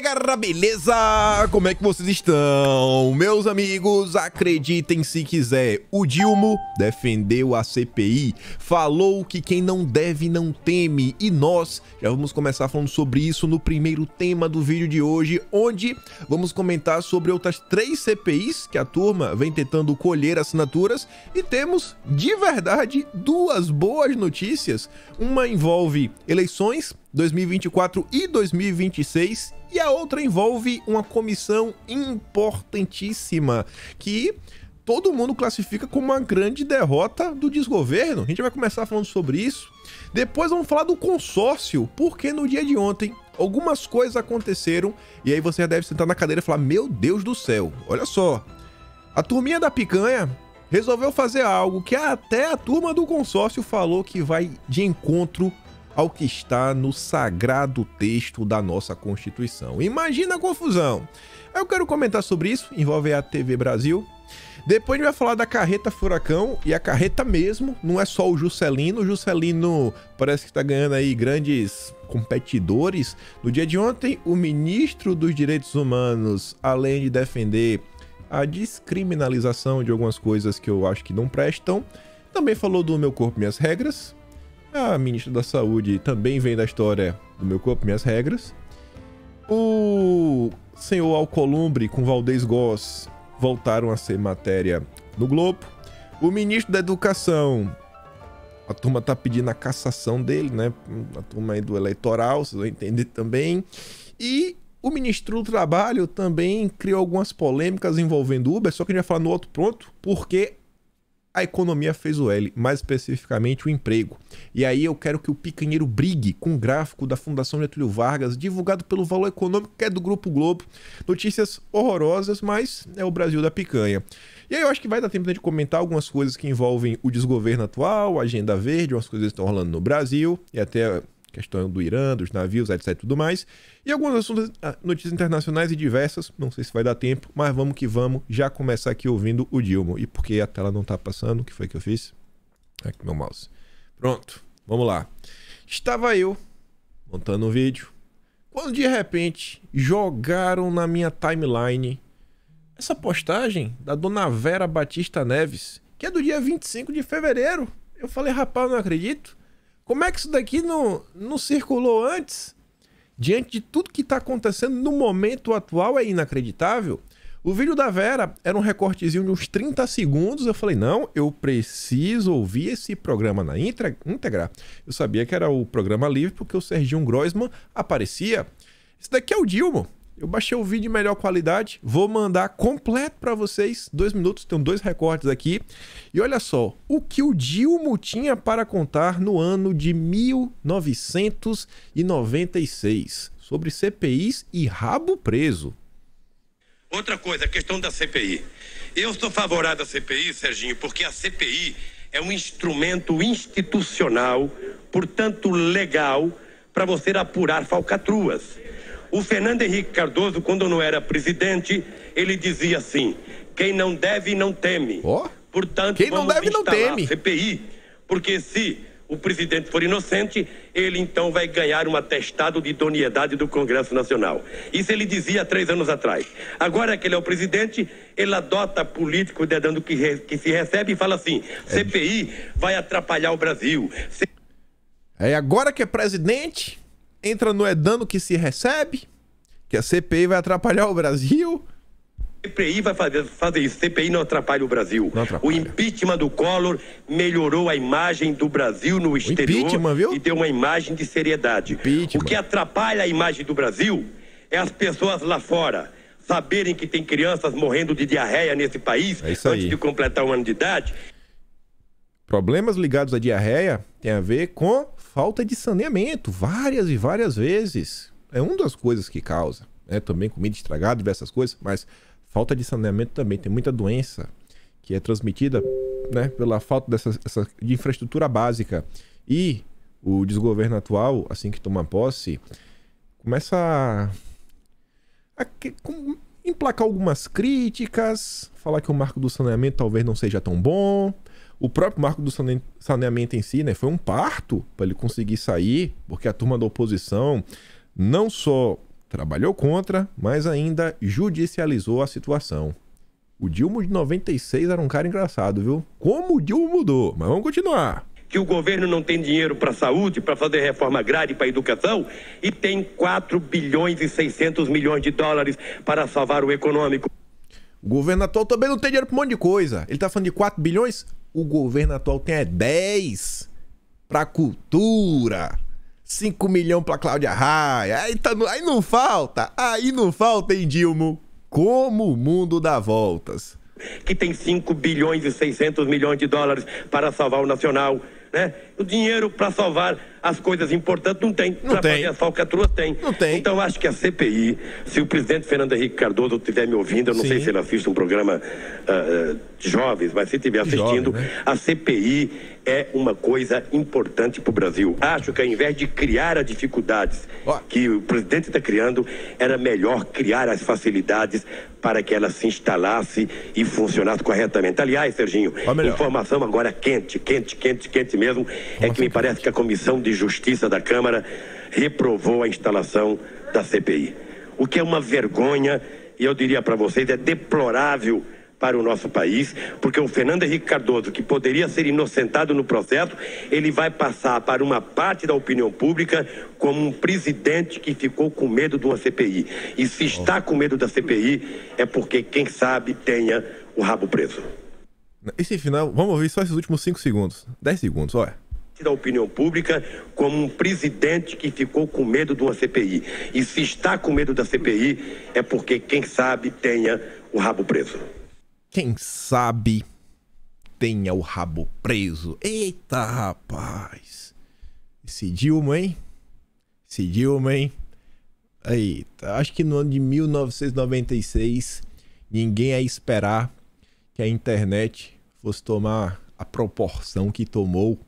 aí, galera, beleza? Como é que vocês estão? Meus amigos, acreditem se quiser, o Dilma defendeu a CPI, falou que quem não deve não teme, e nós já vamos começar falando sobre isso no primeiro tema do vídeo de hoje, onde vamos comentar sobre outras 3 CPIs que a turma vem tentando colher assinaturas, e temos, de verdade, 2 boas notícias. Uma envolve eleições 2024 e 2026, e a outra envolve uma comissão importantíssima que todo mundo classifica como uma grande derrota do desgoverno. A gente vai começar falando sobre isso. Depois vamos falar do consórcio, porque no dia de ontem algumas coisas aconteceram e aí você já deve sentar na cadeira e falar: meu Deus do céu, olha só, a turminha da picanha resolveu fazer algo que até a turma do consórcio falou que vai de encontro ao que está no sagrado texto da nossa Constituição. Imagina a confusão. Eu quero comentar sobre isso, envolve a TV Brasil. Depois a gente vai falar da carreta furacão, e a carreta mesmo, não é só o Juscelino. O Juscelino parece que está ganhando aí grandes competidores. No dia de ontem, o ministro dos Direitos Humanos, além de defender a descriminalização de algumas coisas que eu acho que não prestam, também falou do Meu Corpo, Minhas Regras. A ministra da Saúde também vem da história do Meu Corpo, Minhas Regras. O senhor Alcolumbre com Valdez Góes voltaram a ser matéria no Globo. O ministro da Educação, a turma tá pedindo a cassação dele, né? A turma aí do eleitoral, vocês vão entender também. E o ministro do Trabalho também criou algumas polêmicas envolvendo o Uber, só que a gente vai falar no outro ponto, porque a economia fez o L, mais especificamente o emprego. E aí eu quero que o picanheiro brigue com o gráfico da Fundação Getúlio Vargas, divulgado pelo Valor Econômico, que é do Grupo Globo. Notícias horrorosas, mas é o Brasil da picanha. E aí eu acho que vai dar tempo de comentar algumas coisas que envolvem o desgoverno atual, a agenda verde, umas coisas que estão rolando no Brasil, e até a questão do Irã, dos navios, etc e tudo mais. E algumas assuntos, notícias internacionais e diversas, não sei se vai dar tempo, mas vamos que vamos, já começar aqui ouvindo o Dilma. E porque a tela não tá passando, o que foi que eu fiz? Aqui meu mouse. Pronto, vamos lá. Estava eu montando um vídeo, quando de repente jogaram na minha timeline essa postagem da dona Vera Batista Neves, que é do dia 25 de fevereiro. Eu falei: rapaz, não acredito. Como é que isso daqui não circulou antes? Diante de tudo que está acontecendo no momento atual, é inacreditável. O vídeo da Vera era um recortezinho de uns 30 segundos. Eu falei: não, eu preciso ouvir esse programa na íntegra. Eu sabia que era o programa livre porque o Serginho Groisman aparecia. Esse daqui é o Dilma. Eu baixei o vídeo em melhor qualidade, vou mandar completo para vocês, 2 minutos, tem 2 recortes aqui. E olha só, o que o Dilma tinha para contar no ano de 1996, sobre CPIs e rabo preso. Outra coisa, a questão da CPI. Eu sou favorável à CPI, Serginho, porque a CPI é um instrumento institucional, portanto legal, para você apurar falcatruas. O Fernando Henrique Cardoso, quando não era presidente, ele dizia assim: quem não deve, não teme. Portanto, quem não deve, não teme. A CPI, porque se o presidente for inocente, ele então vai ganhar um atestado de idoneidade do Congresso Nacional. Isso ele dizia 3 anos atrás. Agora que ele é o presidente, ele adota político dedando que se recebe e fala assim: CPI vai atrapalhar o Brasil. Agora que é presidente, entra no edando que se recebe, que a CPI vai atrapalhar o Brasil. CPI vai fazer isso. CPI não atrapalha o Brasil. O impeachment do Collor melhorou a imagem do Brasil no exterior e deu uma imagem de seriedade. O que atrapalha a imagem do Brasil é as pessoas lá fora saberem que tem crianças morrendo de diarreia nesse país antes de completar 1 ano de idade. Problemas ligados à diarreia tem a ver com falta de saneamento, várias e várias vezes. É uma das coisas que causa, né? Também comida estragada, diversas coisas, mas falta de saneamento também. Tem muita doença que é transmitida, né, pela falta de infraestrutura básica. E o desgoverno atual, assim que toma posse, começa a emplacar algumas críticas, falar que o marco do saneamento talvez não seja tão bom. O próprio marco do saneamento em si, né, foi um parto para ele conseguir sair, porque a turma da oposição não só trabalhou contra, mas ainda judicializou a situação. O Dilma de 96 era um cara engraçado, viu? Como o Dilma mudou, mas vamos continuar. Que o governo não tem dinheiro para a saúde, para fazer reforma agrária e para a educação, e tem 4 bilhões e 600 milhões de dólares para salvar o econômico. O governo atual também não tem dinheiro para um monte de coisa. Ele tá falando de 4 bilhões? O governo atual tem 10 para cultura, 5 milhões para Cláudia Raia. Aí não falta, hein, Dilma? Como o mundo dá voltas. Que tem 5 bilhões e 600 milhões de dólares para salvar o nacional, né? O dinheiro para salvar as coisas importantes não tem. Para fazer as falcatruas tem. Não tem. Então acho que a CPI, se o presidente Fernando Henrique Cardoso estiver me ouvindo, eu não sei se ele assiste um programa de jovens, mas se estiver assistindo, jovem, né? A CPI é uma coisa importante para o Brasil. Acho que ao invés de criar as dificuldades que o presidente está criando, era melhor criar as facilidades para que ela se instalasse e funcionasse corretamente. Aliás, Serginho, informação agora quente mesmo, é que me parece que a Comissão de Justiça da Câmara reprovou a instalação da CPI. O que é uma vergonha, e eu diria para vocês, é deplorável para o nosso país, porque o Fernando Henrique Cardoso, que poderia ser inocentado no processo, ele vai passar para uma parte da opinião pública como um presidente que ficou com medo de uma CPI. E se está com medo da CPI, é porque, quem sabe, tenha o rabo preso. Esse final, vamos ouvir só esses últimos 5 segundos. 10 segundos, olha. Da opinião pública como um presidente que ficou com medo de uma CPI. E se está com medo da CPI, é porque, quem sabe, tenha o rabo preso. Quem sabe tenha o rabo preso. Eita, rapaz. Esse Dilma, hein? Eita, acho que no ano de 1996 ninguém ia esperar que a internet fosse tomar a proporção que tomou,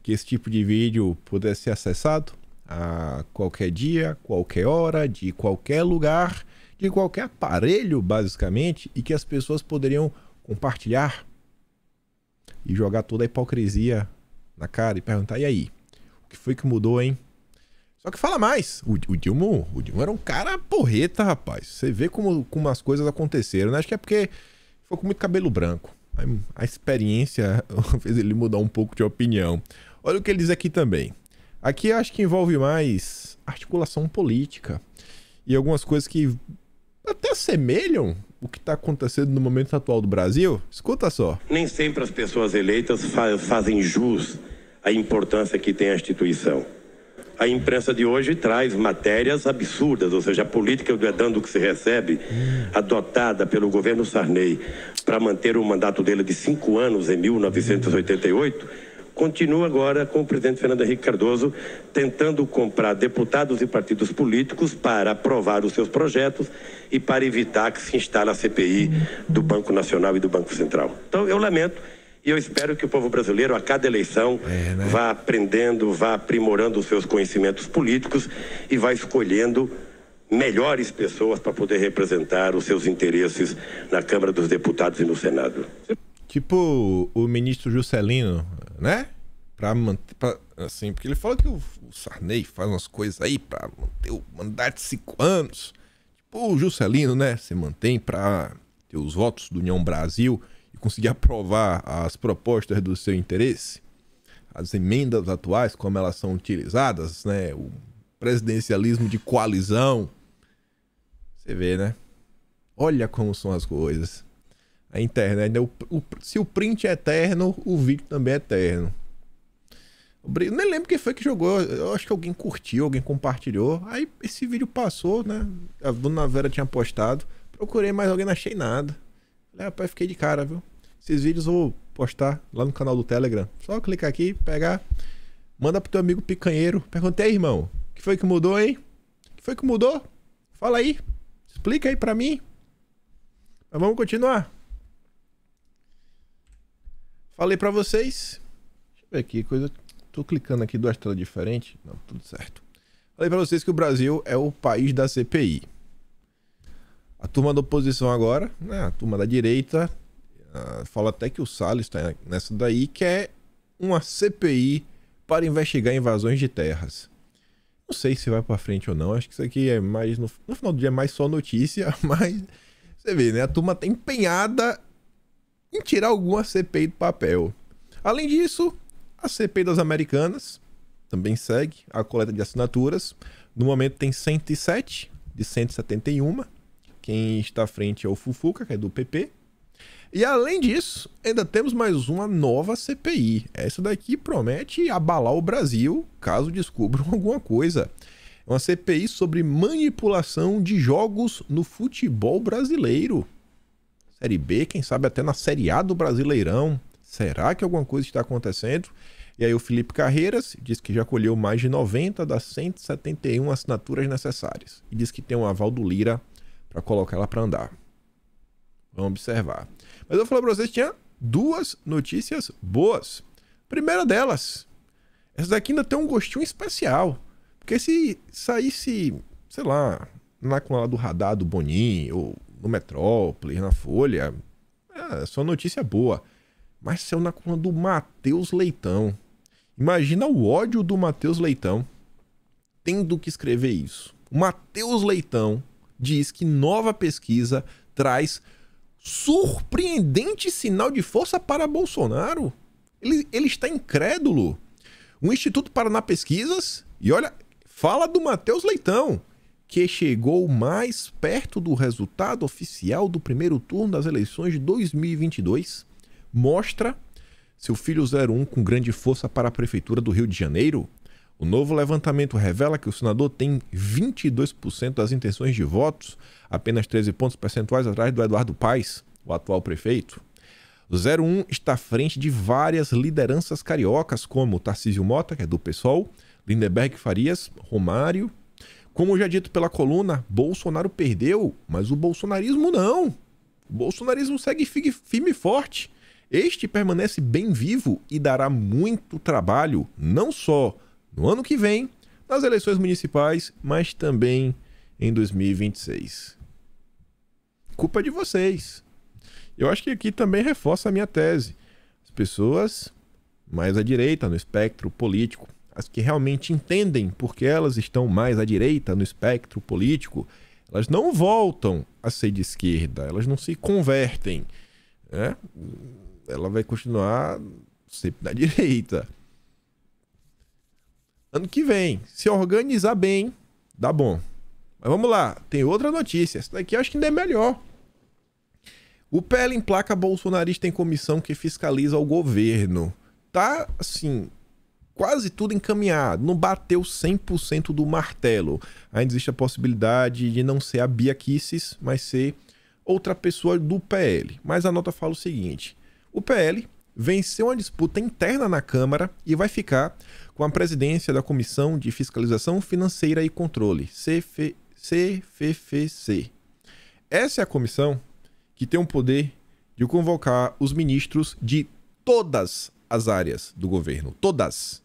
que esse tipo de vídeo pudesse ser acessado a qualquer dia, qualquer hora, de qualquer lugar, de qualquer aparelho, basicamente, e que as pessoas poderiam compartilhar e jogar toda a hipocrisia na cara e perguntar: e aí? O que foi que mudou, hein? Só que fala mais. O Dilma era um cara porreta, rapaz. Você vê como as coisas aconteceram, né? Acho que é porque ficou com muito cabelo branco. A experiência fez ele mudar um pouco de opinião. Olha o que ele diz aqui também. Aqui eu acho que envolve mais articulação política e algumas coisas que até assemelham o que está acontecendo no momento atual do Brasil. Escuta só. Nem sempre as pessoas eleitas fazem jus à importância que tem a instituição. A imprensa de hoje traz matérias absurdas, ou seja, a política do dando que se recebe, adotada pelo governo Sarney para manter o mandato dele de 5 anos em 1988, continua agora com o presidente Fernando Henrique Cardoso tentando comprar deputados e partidos políticos para aprovar os seus projetos e para evitar que se instale a CPI do Banco Nacional e do Banco Central. Então eu lamento e eu espero que o povo brasileiro a cada eleição vá aprendendo, vá aprimorando os seus conhecimentos políticos e vá escolhendo melhores pessoas para poder representar os seus interesses na Câmara dos Deputados e no Senado. Tipo o ministro Juscelino, né? Assim, porque ele fala que o Sarney faz umas coisas aí para manter o mandato de 5 anos. Tipo o Juscelino, né? Se mantém para ter os votos do União Brasil e conseguir aprovar as propostas do seu interesse. As emendas atuais, como elas são utilizadas, né? O presidencialismo de coalizão. Você vê, né? Olha como são as coisas. A internet, né? Se o print é eterno, o vídeo também é eterno. Eu nem lembro quem foi que jogou. Eu acho que alguém curtiu, alguém compartilhou. Aí esse vídeo passou, né? A dona Vera tinha postado. Procurei mais alguém, não achei nada. Falei, rapaz, fiquei de cara, viu? Esses vídeos eu vou postar lá no canal do Telegram. Só clicar aqui, pegar, manda pro teu amigo picanheiro. Perguntei, irmão, o que foi que mudou, hein? O que foi que mudou? Fala aí. Explica aí pra mim. Mas vamos continuar. Falei pra vocês. Deixa eu ver aqui, coisa. Tô clicando aqui 2 telas diferentes. Não, tudo certo. Falei pra vocês que o Brasil é o país da CPI. A turma da oposição agora, né? A turma da direita, fala até que o Salles está nessa daí, que é uma CPI para investigar invasões de terras. Não sei se vai pra frente ou não. Acho que isso aqui é mais... No final do dia é mais só notícia, mas... Você vê, né? A turma tá empenhada em tirar alguma CPI do papel. Além disso, a CPI das Americanas também segue a coleta de assinaturas. No momento tem 107 de 171. Quem está à frente é o Fufuca, que é do PP. E além disso, ainda temos mais uma nova CPI. Essa daqui promete abalar o Brasil caso descubram alguma coisa. É uma CPI sobre manipulação de jogos no futebol brasileiro. Série B, quem sabe até na Série A do Brasileirão. Será que alguma coisa está acontecendo? E aí o Felipe Carreiras diz que já colheu mais de 90 das 171 assinaturas necessárias. E diz que tem um aval do Lira para colocar ela para andar. Vamos observar. Mas eu falei para vocês que tinha duas notícias boas. Primeira delas, essa daqui ainda tem um gostinho especial. Porque se saísse, sei lá, na coluna do Radar do Bonin, ou no Metrópole, na Folha, é só notícia boa. Mas saiu na coluna do Matheus Leitão. Imagina o ódio do Matheus Leitão tendo que escrever isso. O Matheus Leitão diz que nova pesquisa traz surpreendente sinal de força para Bolsonaro. Ele está incrédulo. O Instituto Paraná Pesquisas, e olha, fala do Matheus Leitão, que chegou mais perto do resultado oficial do primeiro turno das eleições de 2022, mostra seu filho 01 com grande força para a Prefeitura do Rio de Janeiro. O novo levantamento revela que o senador tem 22% das intenções de votos, apenas 13 pontos percentuais atrás do Eduardo Paes, o atual prefeito. O 01 está à frente de várias lideranças cariocas, como Tarcísio Mota, que é do PSOL, Lindenberg Farias, Romário. Como já dito pela coluna, Bolsonaro perdeu, mas o bolsonarismo não. O bolsonarismo segue firme e forte. Este permanece bem vivo e dará muito trabalho, não só no ano que vem, nas eleições municipais, mas também em 2026. Culpa de vocês. Eu acho que aqui também reforça a minha tese. As pessoas mais à direita no espectro político, as que realmente entendem porque elas estão mais à direita no espectro político, elas não voltam a ser de esquerda, elas não se convertem, né? Ela vai continuar sempre da direita. Ano que vem, se organizar bem, dá bom. Mas vamos lá, tem outra notícia. Essa daqui eu acho que ainda é melhor. O PL emplaca bolsonarista em comissão que fiscaliza o governo. Tá, assim, quase tudo encaminhado. Não bateu 100% do martelo. Ainda existe a possibilidade de não ser a Bia Kicis, mas ser outra pessoa do PL. Mas a nota fala o seguinte. O PL venceu uma disputa interna na Câmara e vai ficar com a presidência da Comissão de Fiscalização Financeira e Controle, CFFC. Essa é a comissão que tem o poder de convocar os ministros de todas as áreas do governo, todas.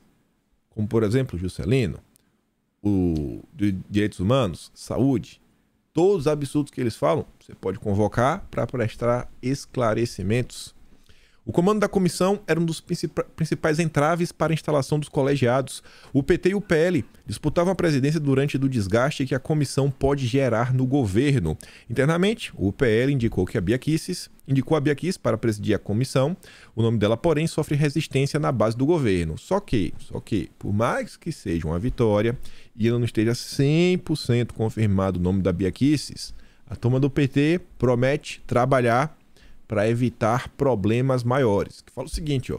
Como, por exemplo, Juscelino, o de Direitos Humanos, Saúde, todos os absurdos que eles falam, você pode convocar para prestar esclarecimentos. O comando da comissão era um dos principais entraves para a instalação dos colegiados. O PT e o PL disputavam a presidência durante o desgaste que a comissão pode gerar no governo. Internamente, o PL indicou a Bia Kicis para presidir a comissão. O nome dela, porém, sofre resistência na base do governo. Só que, por mais que seja uma vitória e ainda não esteja 100% confirmado o nome da Bia Kicis, a turma do PT promete trabalhar para evitar problemas maiores. Que fala o seguinte, ó.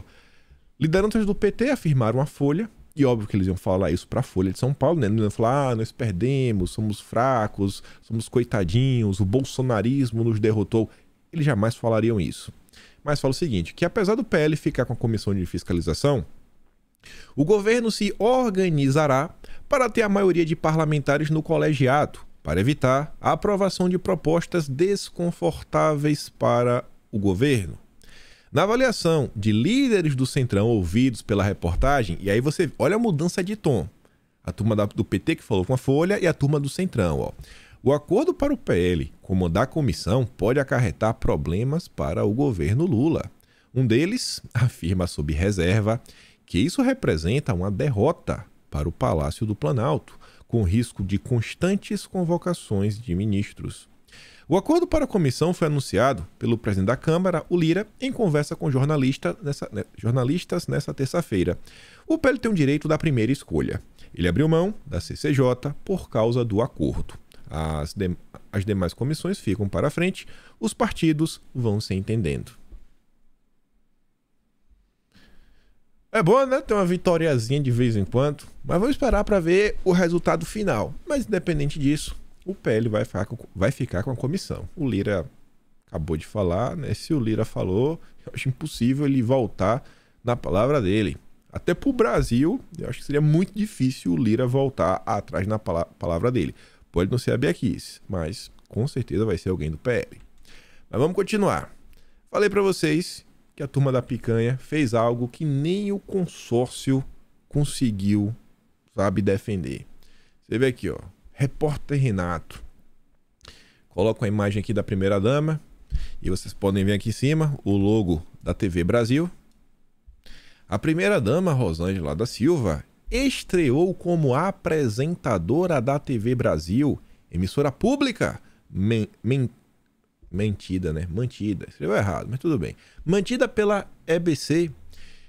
Lideranças do PT afirmaram à Folha, e óbvio que eles iam falar isso para a Folha de São Paulo, né? Não iam falar, nós perdemos, somos fracos, somos coitadinhos, o bolsonarismo nos derrotou. Eles jamais falariam isso. Mas fala o seguinte, que apesar do PL ficar com a comissão de fiscalização, o governo se organizará para ter a maioria de parlamentares no colegiado, para evitar a aprovação de propostas desconfortáveis para o governo. Na avaliação de líderes do Centrão ouvidos pela reportagem, e aí você olha a mudança de tom. A turma do PT que falou com a Folha e a turma do Centrão. Ó. O acordo para o PL comandar a comissão pode acarretar problemas para o governo Lula. Um deles afirma sob reserva que isso representa uma derrota para o Palácio do Planalto. com risco de constantes convocações de ministros. O acordo para a comissão foi anunciado pelo presidente da Câmara, o Lira, em conversa com jornalistas nessa terça-feira. O PL tem o direito da primeira escolha. Ele abriu mão da CCJ por causa do acordo. As demais comissões ficam para frente, os partidos vão se entendendo. É bom, né? Ter uma vitoriazinha de vez em quando, mas vamos esperar para ver o resultado final. Mas independente disso, o PL vai ficar com a comissão. O Lira acabou de falar, né? Se o Lira falou, eu acho impossível ele voltar na palavra dele. Até para o Brasil, eu acho que seria muito difícil o Lira voltar atrás na palavra dele. Pode não ser a Bia Kicis, mas com certeza vai ser alguém do PL. Mas vamos continuar. Falei para vocês que a turma da picanha fez algo que nem o consórcio conseguiu, sabe, defender. Você vê aqui, ó, repórter Renato. Coloco a imagem aqui da primeira-dama e vocês podem ver aqui em cima o logo da TV Brasil. A primeira-dama, Rosângela da Silva, estreou como apresentadora da TV Brasil, emissora pública, mantida, escreveu errado, mas tudo bem. Mantida pela EBC,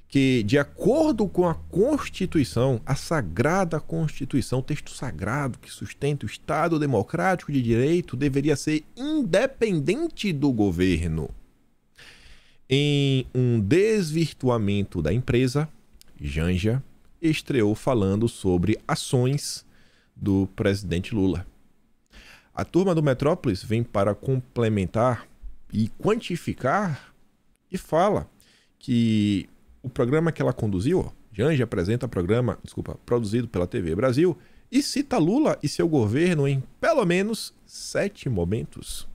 que, de acordo com a Constituição, a Sagrada Constituição, o texto sagrado que sustenta o Estado Democrático de Direito, deveria ser independente do governo. Em um desvirtuamento da empresa, Janja estreou falando sobre ações do presidente Lula. A turma do Metrópolis vem para complementar e quantificar e fala que o programa que ela conduziu, Janja apresenta programa, produzido pela TV Brasil, e cita Lula e seu governo em pelo menos 7 momentos.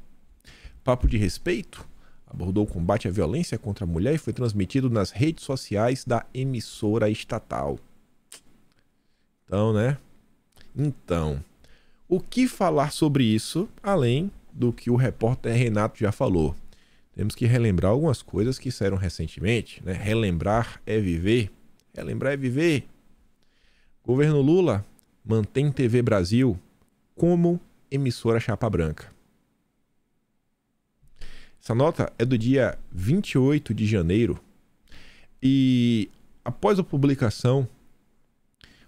Papo de Respeito abordou o combate à violência contra a mulher e foi transmitido nas redes sociais da emissora estatal. Então, o que falar sobre isso, além do que o repórter Renato já falou? Temos que relembrar algumas coisas que saíram recentemente, né? Relembrar é viver. Relembrar é viver. Governo Lula mantém TV Brasil como emissora chapa branca. Essa nota é do dia 28 de janeiro e, após a publicação,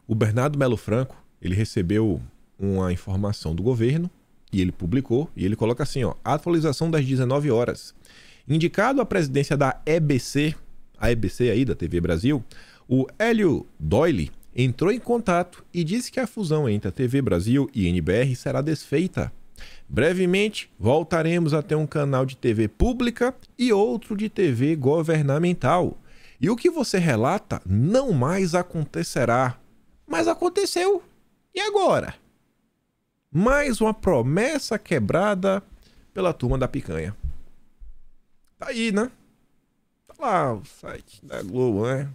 o Bernardo Melo Franco, ele recebeu uma informação do governo e ele publicou, e ele coloca assim, ó, atualização das 19 horas. Indicado à presidência da EBC, a EBC aí da TV Brasil, o Hélio Doyle entrou em contato e disse que a fusão entre a TV Brasil e NBR será desfeita. Brevemente, voltaremos a ter um canal de TV pública e outro de TV governamental. E o que você relata não mais acontecerá. Mas aconteceu. E agora? Mais uma promessa quebrada pela turma da picanha. Tá aí, né? Tá lá o site da Globo, né?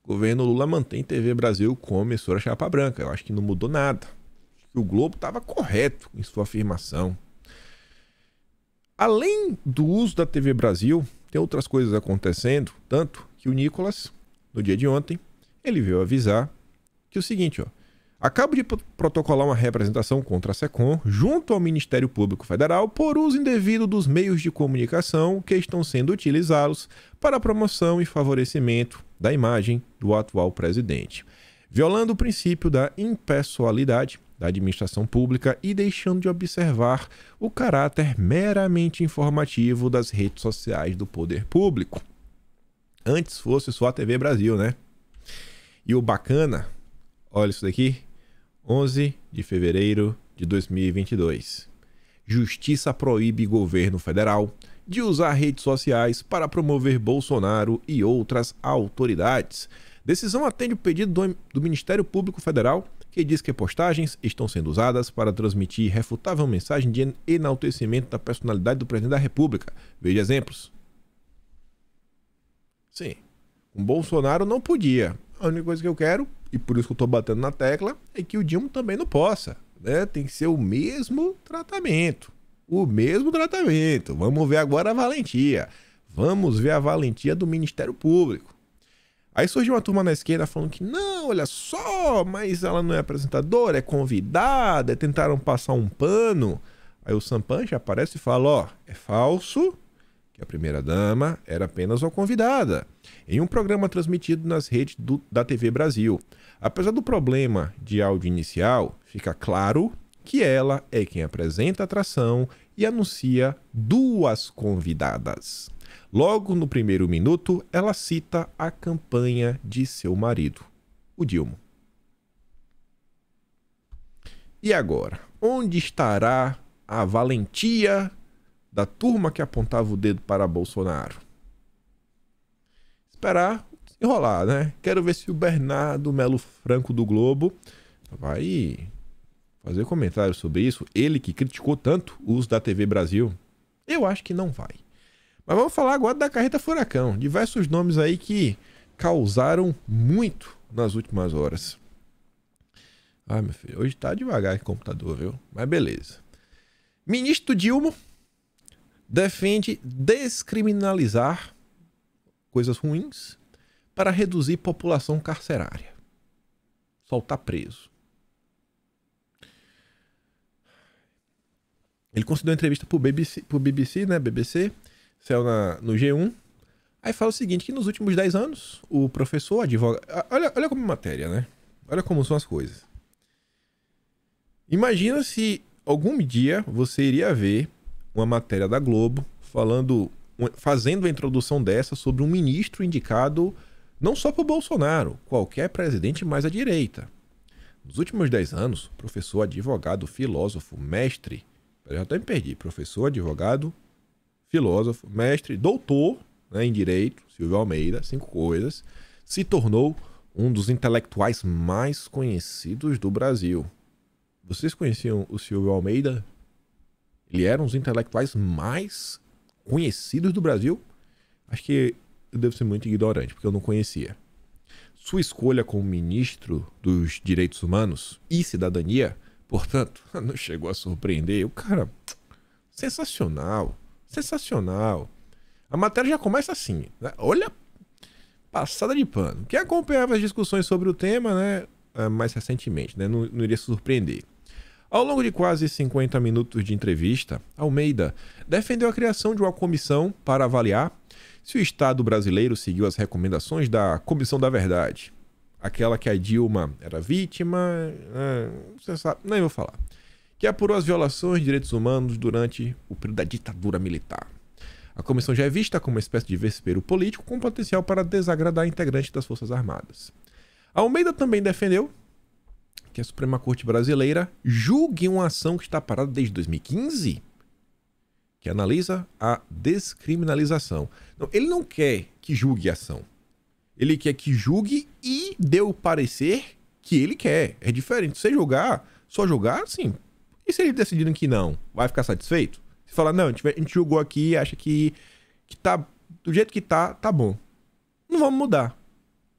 Governo Lula mantém TV Brasil como emissora chapa branca. Eu acho que não mudou nada. O Globo estava correto em sua afirmação. Além do uso da TV Brasil, tem outras coisas acontecendo, tanto que o Nicolas, no dia de ontem, ele veio avisar que é o seguinte, ó, acabo de protocolar uma representação contra a SECOM junto ao Ministério Público Federal por uso indevido dos meios de comunicação que estão sendo utilizados para a promoção e favorecimento da imagem do atual presidente, violando o princípio da impessoalidade da administração pública e deixando de observar o caráter meramente informativo das redes sociais do poder público. Antes fosse só a TV Brasil, né? E o bacana, olha isso daqui, 11 de fevereiro de 2022. Justiça proíbe governo federal de usar redes sociais para promover Bolsonaro e outras autoridades. Decisão atende o pedido do Ministério Público Federal, que diz que postagens estão sendo usadas para transmitir refutável mensagem de enaltecimento da personalidade do presidente da República. Veja exemplos. Sim, com Bolsonaro não podia. A única coisa que eu quero, e por isso que eu estou batendo na tecla, é que o Dilma também não possa, né? Tem que ser o mesmo tratamento. O mesmo tratamento. Vamos ver agora a valentia. Vamos ver a valentia do Ministério Público. Aí surgiu uma turma na esquerda falando que não, olha só, mas ela não é apresentadora, é convidada, tentaram passar um pano. Aí o Sampancha aparece e fala, ó, é falso que a primeira-dama era apenas uma convidada, em um programa transmitido nas redes da TV Brasil. Apesar do problema de áudio inicial, fica claro que ela é quem apresenta a atração e anuncia duas convidadas. Logo no primeiro minuto, ela cita a campanha de seu marido, o Dilma. E agora, onde estará a valentia da turma que apontava o dedo para Bolsonaro? Esperar enrolar, né? Quero ver se o Bernardo Melo Franco do Globo vai fazer comentário sobre isso. Ele que criticou tanto o uso da TV Brasil. Eu acho que não vai. Mas vamos falar agora da carreta furacão. Diversos nomes aí que causaram muito nas últimas horas. Ah, meu filho, hoje tá devagar esse computador, viu? Mas beleza. Ministro Dilma defende descriminalizar coisas ruins para reduzir população carcerária. Soltar preso. Ele concedeu uma entrevista pro BBC, né? BBC, saiu no G1. Aí fala o seguinte, que nos últimos 10 anos, o professor, advogado... Olha como matéria, né? Olha como são as coisas. Imagina se algum dia você iria ver uma matéria da Globo fazendo a introdução dessa sobre um ministro indicado não só por Bolsonaro, qualquer presidente mais à direita. Nos últimos 10 anos, professor, advogado, filósofo, mestre... Eu já até me perdi. Professor, advogado, filósofo, mestre, doutor, né, em Direito, Silvio Almeida, 5 coisas, se tornou um dos intelectuais mais conhecidos do Brasil. Vocês conheciam o Silvio Almeida? Ele era um dos intelectuais mais conhecidos do Brasil? Acho que eu devo ser muito ignorante, porque eu não conhecia. Sua escolha como ministro dos Direitos Humanos e Cidadania, portanto, não chegou a surpreender. O cara, sensacional, sensacional. A matéria já começa assim, né? Olha, passada de pano. Quem acompanhava as discussões sobre o tema, né, mais recentemente, né, não iria se surpreender. Ao longo de quase 50 minutos de entrevista, Almeida defendeu a criação de uma comissão para avaliar se o Estado brasileiro seguiu as recomendações da Comissão da Verdade. Aquela que a Dilma era vítima, você sabe, nem vou falar. Que apurou as violações de direitos humanos durante o período da ditadura militar. A comissão já é vista como uma espécie de vespeiro político com potencial para desagradar integrantes das Forças Armadas. Almeida também defendeu que a Suprema Corte Brasileira julgue uma ação que está parada desde 2015, que analisa a descriminalização. Não, ele não quer que julgue a ação. Ele quer que julgue e dê o parecer que ele quer. É diferente. Você julgar, só julgar, sim. E se eles decidirem que não, vai ficar satisfeito? Se falar, não, a gente julgou aqui e acha que tá do jeito que tá bom. Não vamos mudar.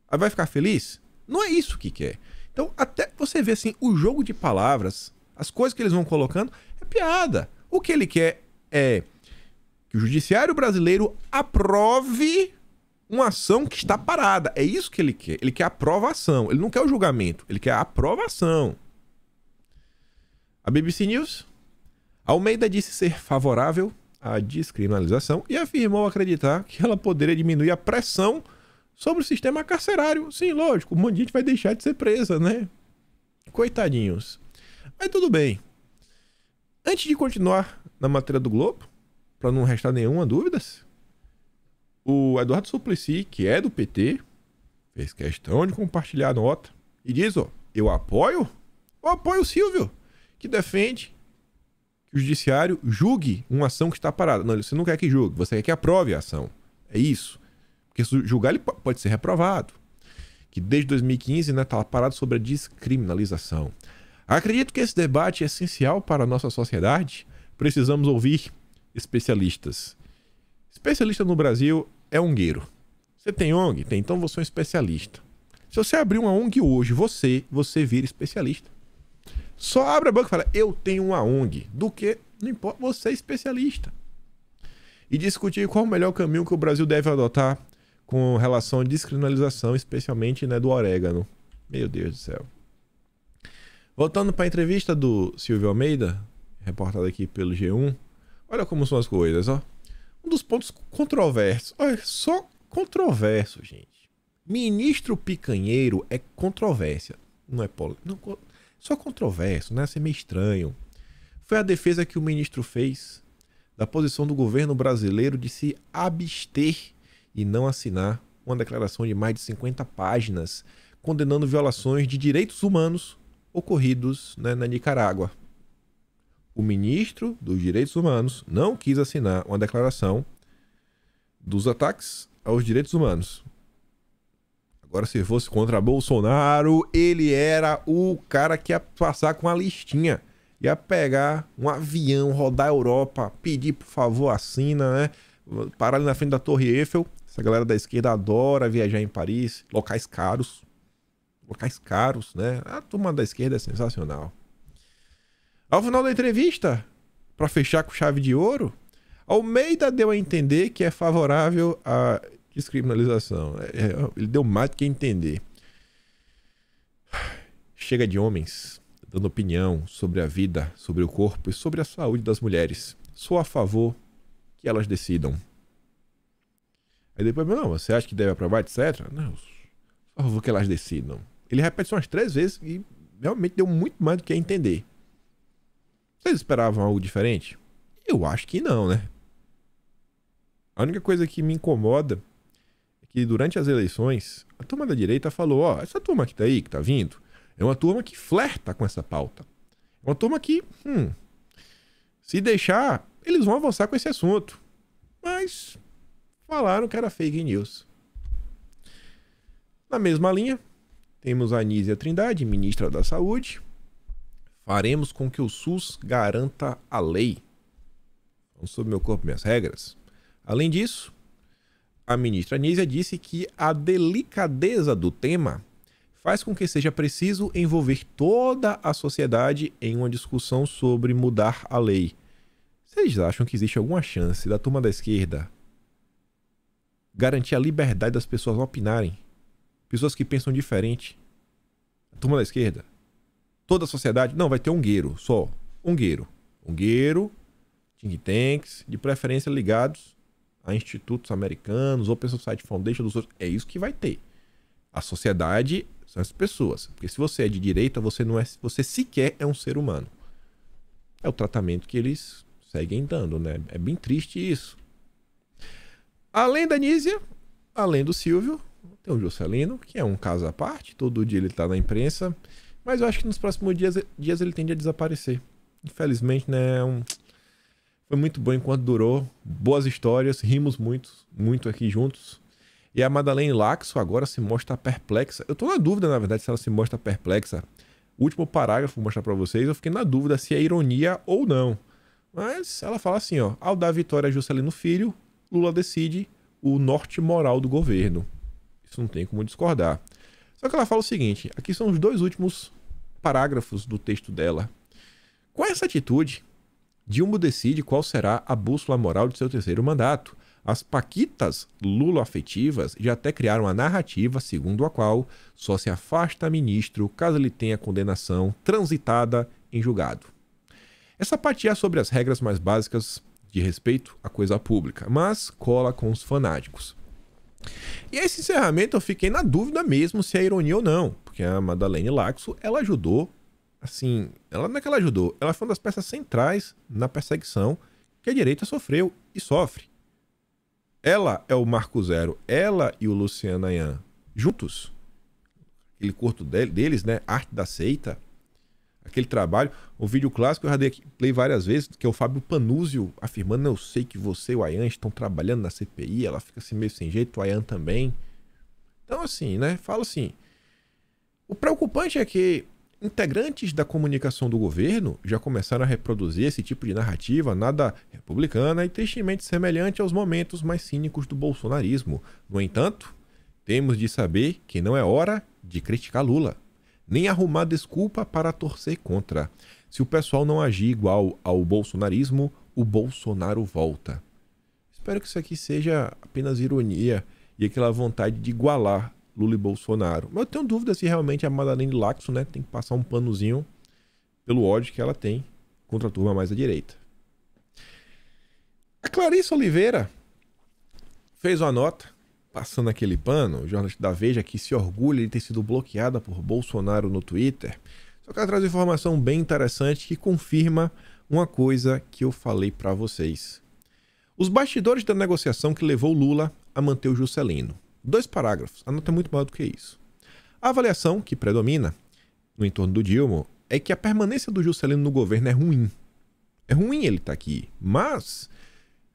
Aí vai ficar feliz? Não é isso que quer. Então, até você ver assim, o jogo de palavras, as coisas que eles vão colocando, é piada. O que ele quer é que o judiciário brasileiro aprove uma ação que está parada. É isso que ele quer. Ele quer a aprovação. Ele não quer o julgamento. Ele quer a aprovação. A BBC News. Almeida disse ser favorável à descriminalização e afirmou acreditar que ela poderia diminuir a pressão sobre o sistema carcerário. Sim, lógico. Um monte de gente vai deixar de ser presa, né? Coitadinhos. Mas tudo bem. Antes de continuar na matéria do Globo, para não restar nenhuma dúvida, o Eduardo Suplicy, que é do PT, fez questão de compartilhar a nota e diz, ó, eu apoio o Silvio, que defende que o judiciário julgue uma ação que está parada. Não, você não quer que julgue, você quer que aprove a ação. É isso. Porque se julgar, ele pode ser reprovado. Que desde 2015, né, está parado sobre a descriminalização. Acredito que esse debate é essencial para a nossa sociedade. Precisamos ouvir especialistas. Especialista no Brasil é ongueiro. Você tem ONG? Tem, então você é um especialista. Se você abrir uma ONG hoje, você vira especialista. Só abre a boca e fala, eu tenho uma ONG. Do que? Não importa, você é especialista. E discutir qual o melhor caminho que o Brasil deve adotar com relação à descriminalização, especialmente, né, do orégano. Meu Deus do céu. Voltando para a entrevista do Silvio Almeida, reportada aqui pelo G1, olha como são as coisas, ó. Um dos pontos controversos, olha, só controverso, gente. Ministro picanheiro é controvérsia, não é polêmico, só controverso, né? Isso é meio estranho. Foi a defesa que o ministro fez da posição do governo brasileiro de se abster e não assinar uma declaração de mais de 50 páginas condenando violações de direitos humanos ocorridos, né, na Nicarágua. O ministro dos Direitos Humanos não quis assinar uma declaração dos ataques aos direitos humanos. Agora, se fosse contra Bolsonaro, ele era o cara que ia passar com a listinha. Ia pegar um avião, rodar a Europa, pedir, por favor, assina, né? Parar ali na frente da Torre Eiffel. Essa galera da esquerda adora viajar em Paris. Locais caros, né? A turma da esquerda é sensacional. Ao final da entrevista, para fechar com chave de ouro, Almeida deu a entender que é favorável à descriminalização. Ele deu mais do que entender. Chega de homens dando opinião sobre a vida, sobre o corpo e sobre a saúde das mulheres. Sou a favor que elas decidam. Aí depois, não, você acha que deve aprovar, etc? Não, sou a favor que elas decidam. Ele repete isso umas 3 vezes e realmente deu muito mais do que entender. Vocês esperavam algo diferente? Eu acho que não, né? A única coisa que me incomoda é que durante as eleições, a turma da direita falou, ó, essa turma que tá aí, que tá vindo, é uma turma que flerta com essa pauta. É uma turma que, se deixar, eles vão avançar com esse assunto. Mas falaram que era fake news. Na mesma linha, temos a Anísia Trindade, ministra da Saúde. Faremos com que o SUS garanta a lei. Vamos sobre meu corpo, minhas regras. Além disso, a ministra Anísia disse que a delicadeza do tema faz com que seja preciso envolver toda a sociedade em uma discussão sobre mudar a lei. Vocês acham que existe alguma chance da turma da esquerda garantir a liberdade das pessoas opinarem? Pessoas que pensam diferente. A turma da esquerda. Toda a sociedade. Não, vai ter ungueiro só. Ungueiro, think tanks, de preferência ligados a institutos americanos, Open Society Foundation, dos outros. É isso que vai ter. A sociedade são as pessoas. Porque se você é de direita, você sequer é um ser humano. É o tratamento que eles seguem dando, né? É bem triste isso. Além da Anísia, além do Silvio, tem o Juscelino, que é um caso à parte. Todo dia ele tá na imprensa. Mas eu acho que nos próximos dias ele tende a desaparecer. Infelizmente, né? Foi muito bom enquanto durou. Boas histórias, rimos muito aqui juntos. E a Madeleine Laxo agora se mostra perplexa. Eu tô na dúvida, na verdade, se ela se mostra perplexa. O último parágrafo vou mostrar pra vocês. Eu fiquei na dúvida se é ironia ou não. Mas ela fala assim, ó. Ao dar vitória a Juscelino Filho, Lula decide o norte moral do governo. Isso não tem como discordar. Só que ela fala o seguinte. Aqui são os 2 últimos parágrafos do texto dela. Com essa atitude, Dilma decide qual será a bússola moral de seu 3º mandato. As paquitas lulo-afetivas já até criaram a narrativa segundo a qual só se afasta ministro caso ele tenha condenação transitada em julgado. Essa apatia é sobre as regras mais básicas de respeito à coisa pública, mas cola com os fanáticos. E esse encerramento eu fiquei na dúvida mesmo se é ironia ou não, porque a Madeleine Laxo, ela ajudou, assim, ela não é que ela ajudou, ela foi uma das peças centrais na perseguição que a direita sofreu e sofre. Ela é o Marco Zero, ela e o Luciano Ayan, juntos, aquele curto deles, né, Arte da Seita, aquele trabalho, um vídeo clássico, eu já dei aqui play várias vezes, que é o Fábio Panúzio afirmando, eu sei que você e o Ayan estão trabalhando na CPI, ela fica assim meio sem jeito, o Ayan também. Então assim, né, fala assim, o preocupante é que integrantes da comunicação do governo já começaram a reproduzir esse tipo de narrativa nada republicana e tristemente semelhante aos momentos mais cínicos do bolsonarismo. No entanto, temos de saber que não é hora de criticar Lula, nem arrumar desculpa para torcer contra. Se o pessoal não agir igual ao bolsonarismo, o Bolsonaro volta. Espero que isso aqui seja apenas ironia e aquela vontade de igualar Lula e Bolsonaro. Mas eu tenho dúvida se realmente a Madalena Laxo, né, tem que passar um panozinho pelo ódio que ela tem contra a turma mais à direita. A Clarice Oliveira fez uma nota passando aquele pano, o jornalista da Veja, que se orgulha de ter sido bloqueada por Bolsonaro no Twitter. Só que ela traz informação bem interessante que confirma uma coisa que eu falei para vocês. Os bastidores da negociação que levou Lula a manter o Juscelino. 2 parágrafos, a nota é muito maior do que isso. A avaliação que predomina no entorno do Dilma é que a permanência do Juscelino no governo é ruim. É ruim ele estar aqui, mas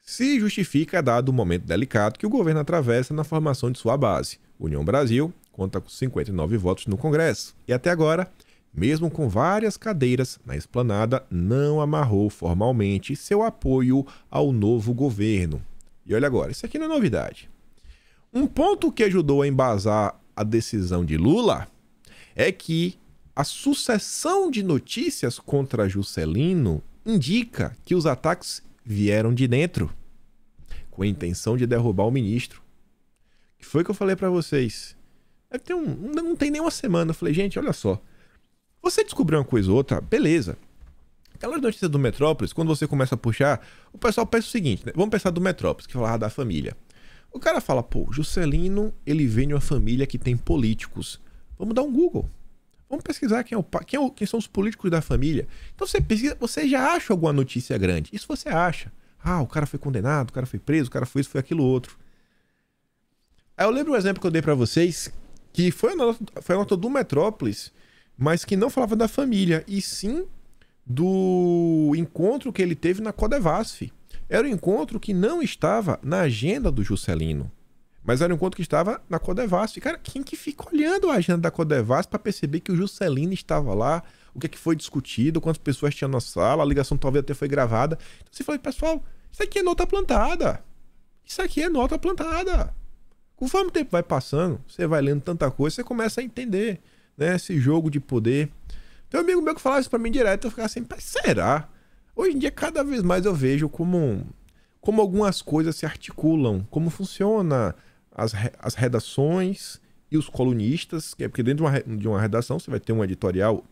se justifica dado o momento delicado que o governo atravessa na formação de sua base. União Brasil conta com 59 votos no Congresso e até agora, mesmo com várias cadeiras na esplanada, não amarrou formalmente seu apoio ao novo governo. E olha agora, isso aqui não é novidade. Um ponto que ajudou a embasar a decisão de Lula é que a sucessão de notícias contra Juscelino indica que os ataques vieram de dentro, com a intenção de derrubar o ministro. Que foi que eu falei pra vocês? Não tem nem uma semana. Eu falei, gente, olha só. Você descobriu uma coisa ou outra, beleza. Aquelas notícias do Metrópolis, quando você começa a puxar, o pessoal pensa o seguinte, né? Vamos pensar do Metrópolis, que falava da família. O cara fala, pô, Juscelino, ele vem de uma família que tem políticos. Vamos dar um Google. Vamos pesquisar quem são os políticos da família. Então você pesquisa, você já acha alguma notícia grande. Isso você acha. Ah, o cara foi condenado, o cara foi preso, o cara foi isso, foi aquilo outro. Aí eu lembro um exemplo que eu dei pra vocês, que foi a nota do Metrópolis, mas que não falava da família, e sim do encontro que ele teve na Codevasf. Era um encontro que não estava na agenda do Juscelino, mas era um encontro que estava na Codevasf. Cara, quem que fica olhando a agenda da Codevasf para perceber que o Juscelino estava lá, o que é que foi discutido, quantas pessoas tinham na sala, a ligação talvez até foi gravada. Então você falou, pessoal, isso aqui é nota plantada. Isso aqui é nota plantada. Conforme o tempo vai passando, você vai lendo tanta coisa, você começa a entender, né, esse jogo de poder. Tem um amigo meu que falava isso pra mim direto, eu ficava assim, será? Hoje em dia, cada vez mais eu vejo como algumas coisas se articulam, como funciona as redações e os colunistas, porque dentro de uma redação você vai ter um editorial.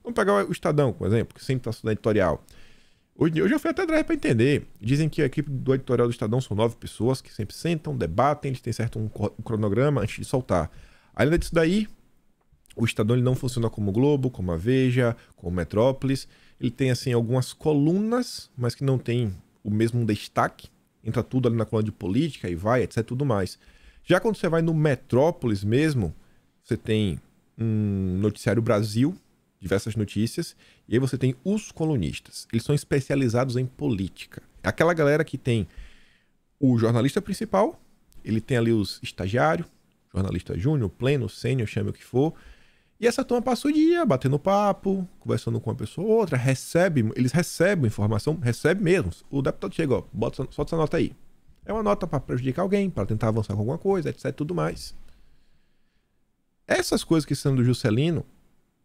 Vamos pegar o Estadão, por exemplo, que sempre está estudando editorial. Hoje eu já fui até atrás para entender. Dizem que a equipe do editorial do Estadão são 9 pessoas que sempre sentam, debatem, eles têm certo um cronograma antes de soltar. Além disso daí, o Estadão ele não funciona como o Globo, como a Veja, como o Metrópolis. Ele tem assim algumas colunas, mas que não tem o mesmo destaque. Entra tudo ali na coluna de política e vai, etc, tudo mais. Já quando você vai no Metrópolis mesmo, você tem um noticiário Brasil, diversas notícias, e aí você tem os colunistas. Eles são especializados em política. É aquela galera que tem o jornalista principal, ele tem ali os estagiários, jornalista júnior, pleno, sênior, chame o que for. E essa turma passa o dia batendo papo, conversando com uma pessoa ou outra, eles recebem informação, recebem mesmo. O deputado chega, ó, solta essa nota aí. É uma nota para prejudicar alguém, para tentar avançar com alguma coisa, etc, tudo mais. Essas coisas que são do Juscelino,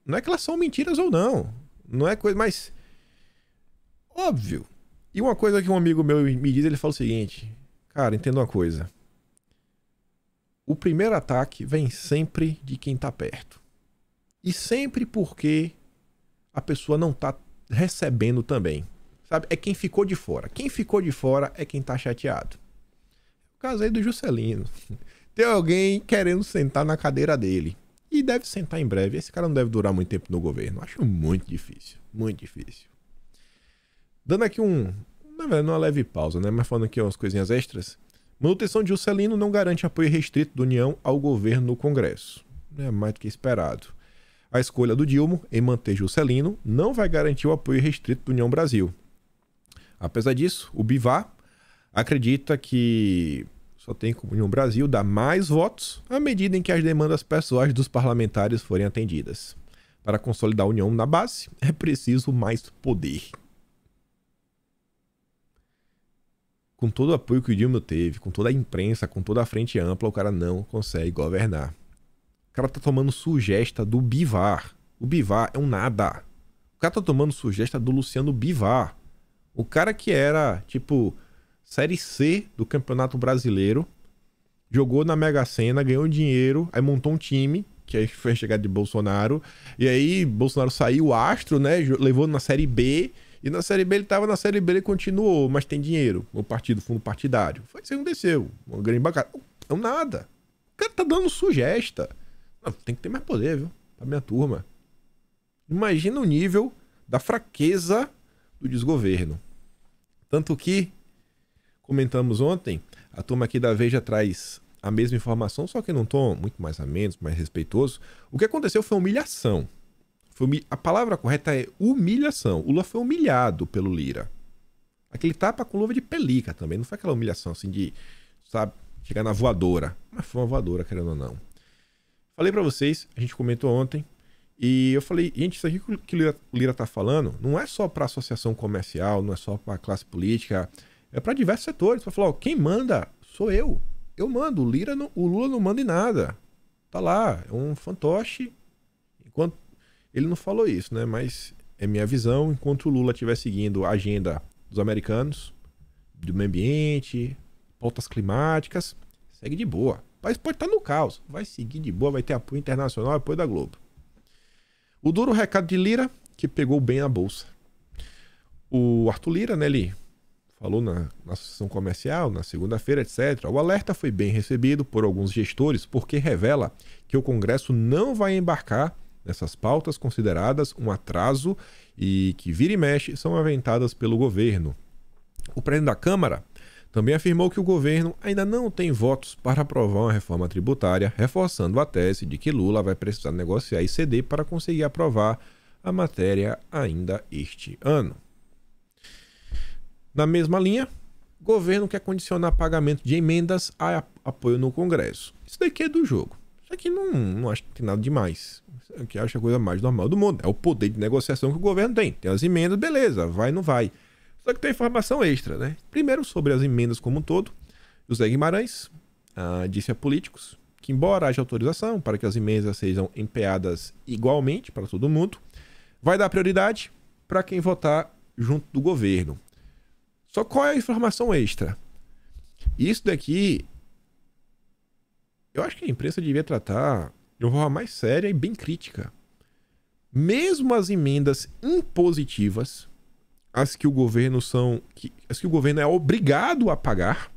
não é que elas são mentiras ou não. Não é coisa, mas óbvio. E uma coisa que um amigo meu me diz, ele fala o seguinte, cara, entenda uma coisa. O primeiro ataque vem sempre de quem tá perto. E sempre porque a pessoa não tá recebendo também. Sabe? É quem ficou de fora. Quem ficou de fora é quem tá chateado. O caso aí do Juscelino. Tem alguém querendo sentar na cadeira dele. E deve sentar em breve. Esse cara não deve durar muito tempo no governo. Acho muito difícil. Muito difícil. Dando aqui na verdade, uma leve pausa, né? Mas falando aqui umas coisinhas extras. Manutenção de Juscelino não garante apoio restrito da União ao governo no Congresso. É mais do que esperado. A escolha do Dilma em manter Juscelino não vai garantir o apoio restrito da União Brasil. Apesar disso, o Bivar acredita que só tem como União Brasil dar mais votos à medida em que as demandas pessoais dos parlamentares forem atendidas. Para consolidar a União na base, é preciso mais poder. Com todo o apoio que o Dilma teve, com toda a imprensa, com toda a frente ampla, o cara não consegue governar. O cara tá tomando sugesta do Bivar. O Bivar é um nada. O cara tá tomando sugesta do Luciano Bivar. O cara que era, tipo, Série C do Campeonato Brasileiro, jogou na Mega Sena, ganhou dinheiro, aí montou um time, que aí foi a chegada de Bolsonaro, e aí Bolsonaro saiu astro, né, levou na Série B, e na Série B ele tava na Série B, ele continuou, mas tem dinheiro, o partido, fundo partidário. Foi isso que aconteceu, uma grande bancada. Não, nada. O cara tá dando sugesta. Não, tem que ter mais poder, viu, pra minha turma. Imagina o nível da fraqueza do desgoverno. Tanto que, comentamos ontem, a turma aqui da Veja traz a mesma informação, só que num tom muito mais ameno, mais respeitoso. O que aconteceu foi humilhação. A palavra correta é humilhação. O Lula foi humilhado pelo Lira. Aquele tapa com luva de pelica também. Não foi aquela humilhação assim de, sabe, chegar na voadora. Mas foi uma voadora, querendo ou não. Falei pra vocês, a gente comentou ontem, e eu falei, gente, isso aqui que o Lira tá falando não é só pra associação comercial, não é só pra classe política, é pra diversos setores. Pra falar, ó, quem manda sou eu. Eu mando, o Lula não manda em nada. Tá lá, é um fantoche. Enquanto ele não falou isso, né? Mas é minha visão, enquanto o Lula estiver seguindo a agenda dos americanos, do meio ambiente, pautas climáticas, segue de boa. O país pode estar no caos, vai seguir de boa, vai ter apoio internacional, apoio da Globo. O duro recado de Lira, que pegou bem a bolsa. O Arthur Lira, né, ele falou na associação comercial, na segunda-feira, etc. O alerta foi bem recebido por alguns gestores, porque revela que o Congresso não vai embarcar nessas pautas consideradas um atraso e que vira e mexe são aventadas pelo governo. O presidente da Câmara também afirmou que o governo ainda não tem votos para aprovar uma reforma tributária, reforçando a tese de que Lula vai precisar negociar e ceder para conseguir aprovar a matéria ainda este ano. Na mesma linha, o governo quer condicionar pagamento de emendas a apoio no Congresso. Isso daqui é do jogo. Isso aqui não acho que tem nada demais. Isso aqui acho a coisa mais normal do mundo. É o poder de negociação que o governo tem. Tem as emendas, beleza, vai ou não vai. Só que tem informação extra, né? Primeiro, sobre as emendas como um todo, José Guimarães disse a políticos que, embora haja autorização para que as emendas sejam empenhadas igualmente para todo mundo, vai dar prioridade para quem votar junto do governo. Só qual é a informação extra? Isso daqui, eu acho que a imprensa devia tratar de uma forma mais séria e bem crítica. Mesmo as emendas impositivas, as que o governo é obrigado a pagar,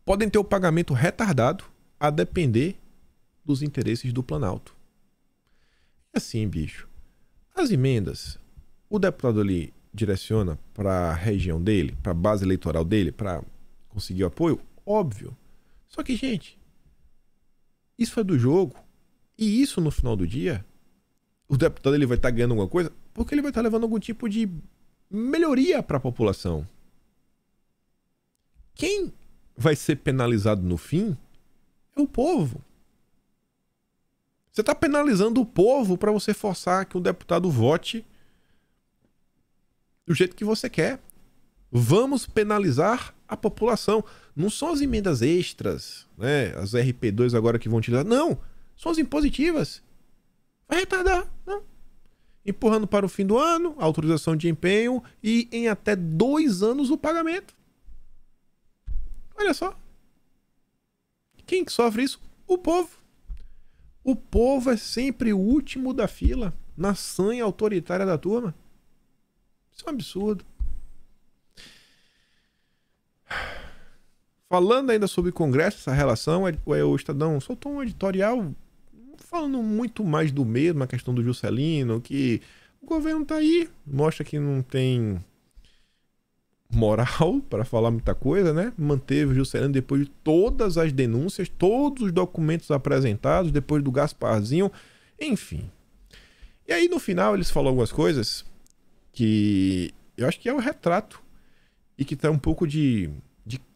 podem ter o pagamento retardado a depender dos interesses do Planalto. E assim, bicho, as emendas, o deputado ali direciona para a região dele, para a base eleitoral dele, para conseguir o apoio, óbvio. Só que, gente, isso é do jogo, e isso no final do dia, o deputado ele vai estar ganhando alguma coisa porque ele vai estar levando algum tipo de melhoria para a população. Quem vai ser penalizado no fim é o povo. Você está penalizando o povo para você forçar que o deputado vote do jeito que você quer. Vamos penalizar a população. Não são as emendas extras, né? As RP2 agora que vão te dar. Não, são as impositivas. Vai retardar, não. Empurrando para o fim do ano, autorização de empenho e em até 2 anos o pagamento. Olha só. Quem que sofre isso? O povo. O povo é sempre o último da fila na sanha autoritária da turma. Isso é um absurdo. Falando ainda sobre o Congresso, essa relação, o Estadão soltou um editorial falando muito mais do mesmo, a questão do Juscelino, que o governo tá aí, mostra que não tem moral para falar muita coisa, né? Manteve o Juscelino depois de todas as denúncias, todos os documentos apresentados, depois do Gasparzinho, enfim. E aí no final eles falaram algumas coisas que eu acho que é o retrato e que tá um pouco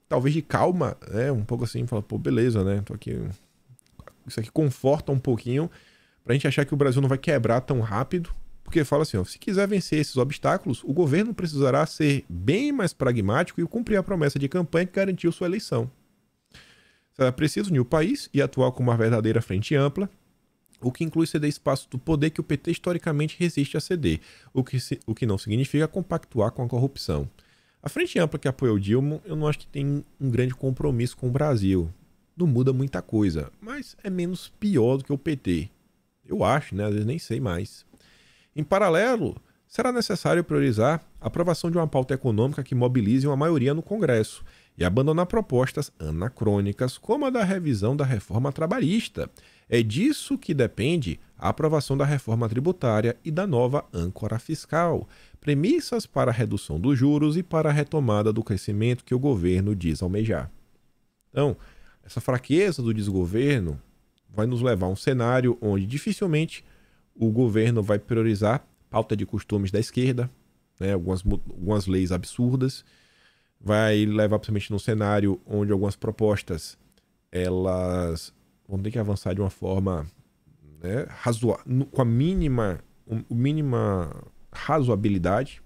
talvez de calma, né? Um pouco assim, fala, pô, beleza, né? Tô aqui. Isso aqui conforta um pouquinho pra gente achar que o Brasil não vai quebrar tão rápido. Porque fala assim, ó, se quiser vencer esses obstáculos, o governo precisará ser bem mais pragmático e cumprir a promessa de campanha que garantiu sua eleição. Será preciso unir o país e atuar como uma verdadeira frente ampla, o que inclui ceder espaço do poder que o PT historicamente resiste a ceder, o que não significa compactuar com a corrupção. A frente ampla que apoiou Dilma, eu não acho que tem um grande compromisso com o Brasil. não muda muita coisa, mas é menos pior do que o PT. Eu acho, né? Às vezes nem sei mais. Em paralelo, será necessário priorizar a aprovação de uma pauta econômica que mobilize uma maioria no Congresso e abandonar propostas anacrônicas como a da revisão da reforma trabalhista. É disso que depende a aprovação da reforma tributária e da nova âncora fiscal, premissas para a redução dos juros e para a retomada do crescimento que o governo diz almejar. Então, essa fraqueza do desgoverno vai nos levar a um cenário onde dificilmente o governo vai priorizar pauta de costumes da esquerda, né, algumas leis absurdas, vai levar principalmente num cenário onde algumas propostas elas vão ter que avançar de uma forma, né, com a mínima razoabilidade.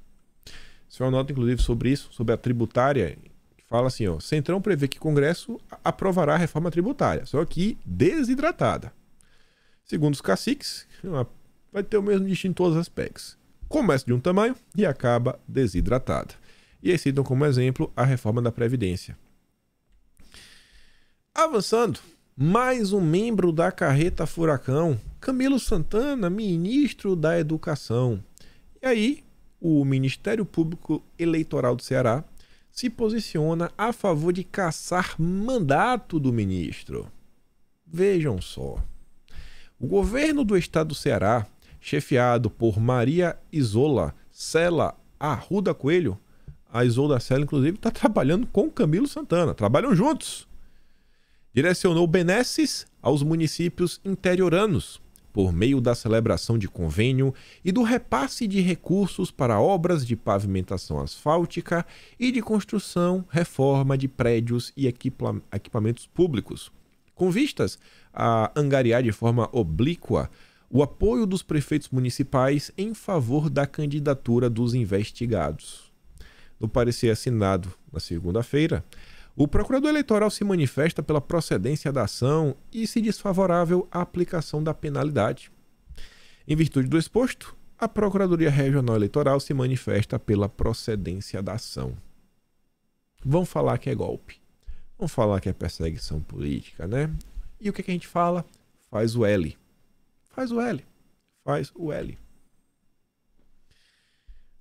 Isso é uma nota, inclusive, sobre isso, sobre a tributária, que fala assim, ó, Centrão prevê que o Congresso aprovará a reforma tributária, só que desidratada. Segundo os caciques, vai ter o mesmo destino em todos os aspectos. Começa de um tamanho e acaba desidratada. E aí citam como exemplo a reforma da Previdência. Avançando, mais um membro da carreta furacão, Camilo Santana, ministro da Educação. E aí, o Ministério Público Eleitoral do Ceará se posiciona a favor de cassar mandato do ministro. Vejam só. O governo do estado do Ceará, chefiado por Maria Isola Sela Arruda Coelho, a Isolda Sela, inclusive, está trabalhando com Camilo Santana. Trabalham juntos. Direcionou benesses aos municípios interioranos, por meio da celebração de convênio e do repasse de recursos para obras de pavimentação asfáltica e de construção, reforma de prédios e equipamentos públicos, com vistas a angariar de forma oblíqua o apoio dos prefeitos municipais em favor da candidatura dos investigados. No parecer assinado na segunda-feira, o procurador eleitoral se manifesta pela procedência da ação e se diz favorável à aplicação da penalidade. Em virtude do exposto, a Procuradoria Regional Eleitoral se manifesta pela procedência da ação. Vão falar que é golpe. Vão falar que é perseguição política, né? E o que a gente fala? Faz o L. Faz o L. Faz o L.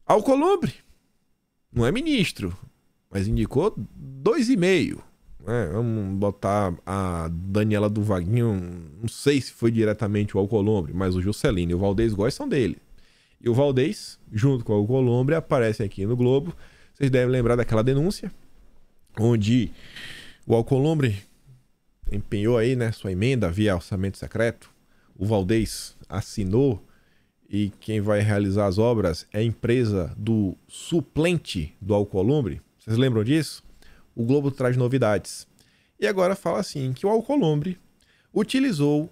Alcolumbre. Não é ministro, mas indicou 2,5. Né? Vamos botar a Daniela do Vaguinho, não sei se foi diretamente o Alcolumbre, mas o Juscelino e o Valdez Góes são dele. E o Valdez, junto com o Alcolumbre, aparece aqui no Globo. Vocês devem lembrar daquela denúncia, onde o Alcolumbre empenhou aí, né, sua emenda via orçamento secreto. O Valdez assinou e quem vai realizar as obras é a empresa do suplente do Alcolumbre. Vocês lembram disso? O Globo traz novidades. E agora fala assim que o Alcolumbre utilizou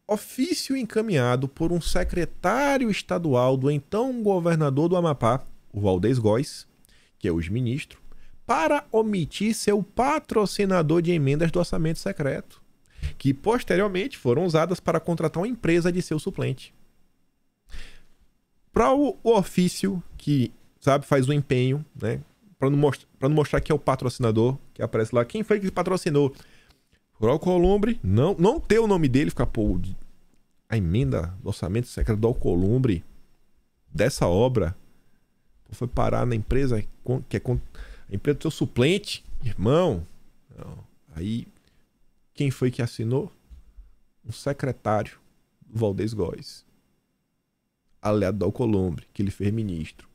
ofício encaminhado por um secretário estadual do então governador do Amapá, o Valdez Góes, que é o ex-ministro, para omitir seu patrocinador de emendas do orçamento secreto, que posteriormente foram usadas para contratar uma empresa de seu suplente. Para o ofício que, sabe, faz o empenho, né, para não mostrar que é o patrocinador, que aparece lá, quem foi que patrocinou? Por Alcolumbre, não ter o nome dele, ficar, pô, a emenda do orçamento secreto do Alcolumbre, dessa obra, foi parar na empresa, que é a empresa do seu suplente, irmão. Não. Aí, quem foi que assinou? Um secretário do Valdez Góes, aliado do Alcolumbre, que ele fez ministro.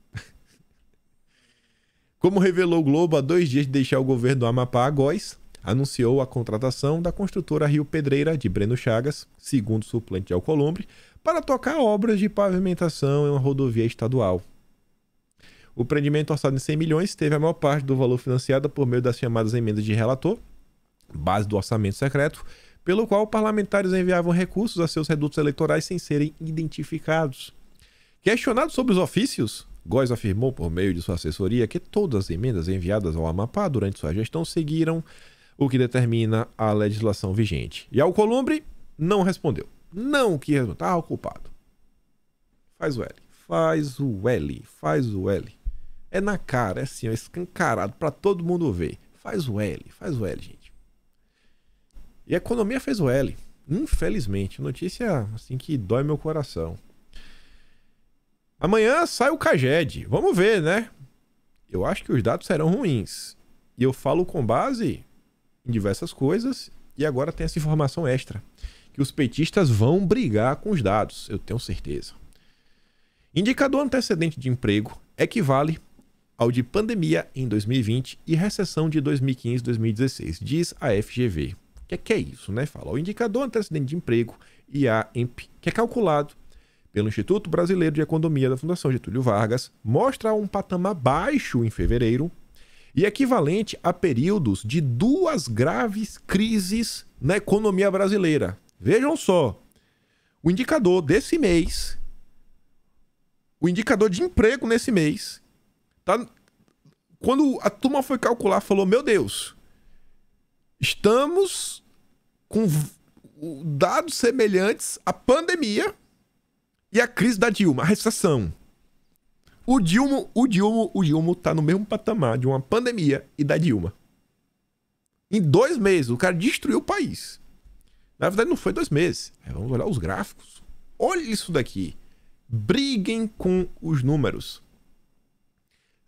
Como revelou o Globo, há 2 dias de deixar o governo do Amapá, Góes anunciou a contratação da construtora Rio Pedreira de Breno Chagas, segundo suplente de Alcolumbre, para tocar obras de pavimentação em uma rodovia estadual. O empreendimento orçado em 100 milhões teve a maior parte do valor financiado por meio das chamadas emendas de relator, base do orçamento secreto, pelo qual parlamentares enviavam recursos a seus redutos eleitorais sem serem identificados. Questionado sobre os ofícios, Góes afirmou por meio de sua assessoria que todas as emendas enviadas ao Amapá durante sua gestão seguiram o que determina a legislação vigente. E Alcolumbre não respondeu. Não quis responder. Tá o culpado. Faz o L. Faz o L. Faz o L. É na cara, é assim, é escancarado para todo mundo ver. Faz o L, gente. E a economia fez o L. Infelizmente. Notícia assim que dói meu coração. Amanhã sai o Caged. Vamos ver, né? Eu acho que os dados serão ruins. E eu falo com base em diversas coisas. E agora tem essa informação extra. Que os petistas vão brigar com os dados. Eu tenho certeza. Indicador antecedente de emprego equivale ao de pandemia em 2020 e recessão de 2015-2016, diz a FGV. O que é isso, né? Fala, o indicador antecedente de emprego, IAEMP, que é calculado pelo Instituto Brasileiro de Economia da Fundação Getúlio Vargas, mostra um patamar baixo em fevereiro e equivalente a períodos de 2 graves crises na economia brasileira. Vejam só, o indicador desse mês, o indicador de emprego nesse mês, tá? Quando a turma foi calcular, falou, meu Deus, estamos com dados semelhantes à pandemia e à crise da Dilma, a recessão. O Dilma tá no mesmo patamar de uma pandemia e da Dilma. Em 2 meses, o cara destruiu o país. Na verdade, não foi 2 meses. Vamos olhar os gráficos. Olha isso daqui. Briguem com os números.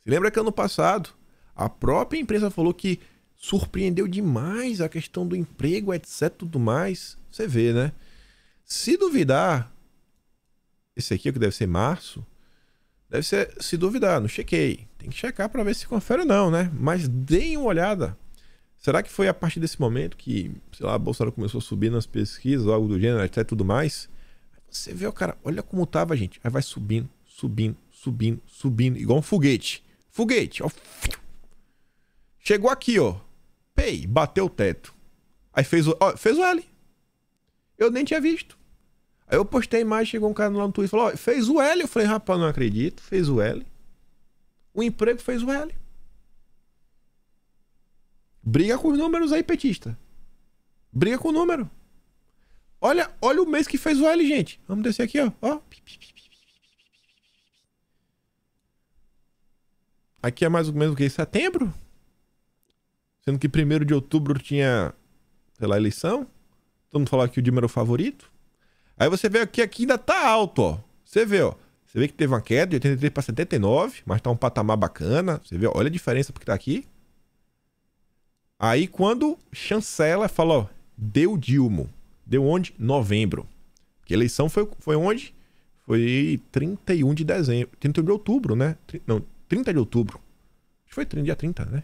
Se lembra que ano passado, a própria imprensa falou que surpreendeu demais a questão do emprego, etc, tudo mais. Você vê, né? Se duvidar, esse aqui, que deve ser março, deve ser, se duvidar, não chequei. Tem que checar para ver se confere ou não, né? Mas deem uma olhada. Será que foi a partir desse momento que, sei lá, a Bolsonaro começou a subir nas pesquisas, algo do gênero, etc, tudo mais? Você vê, cara, olha como tava, gente. Aí vai subindo, subindo, subindo, subindo, igual um foguete. Foguete, ó. Chegou aqui, ó. Pei, bateu o teto. Aí fez o L. Eu nem tinha visto. Aí eu postei a imagem, chegou um cara lá no Twitter e falou, ó, fez o L. Eu falei, rapaz, não acredito. Fez o L. O emprego fez o L. Briga com os números aí, petista. Briga com o número. Olha o mês que fez o L, gente. Vamos descer aqui, ó. Aqui é mais ou menos o que? Setembro? Sendo que 1º de outubro tinha, sei lá, eleição. Todo mundo falava que o Dilma era o favorito. Aí você vê que aqui ainda tá alto, ó. Você vê, ó. Você vê que teve uma queda de 83 para 79, mas tá um patamar bacana. Você vê, olha a diferença porque tá aqui. Aí quando chancela, fala, ó, deu Dilma. Deu onde? Novembro. Porque a eleição foi onde? Foi 31 de dezembro. 31 de outubro, né? Não, 30 de outubro. Acho que foi dia 30, né?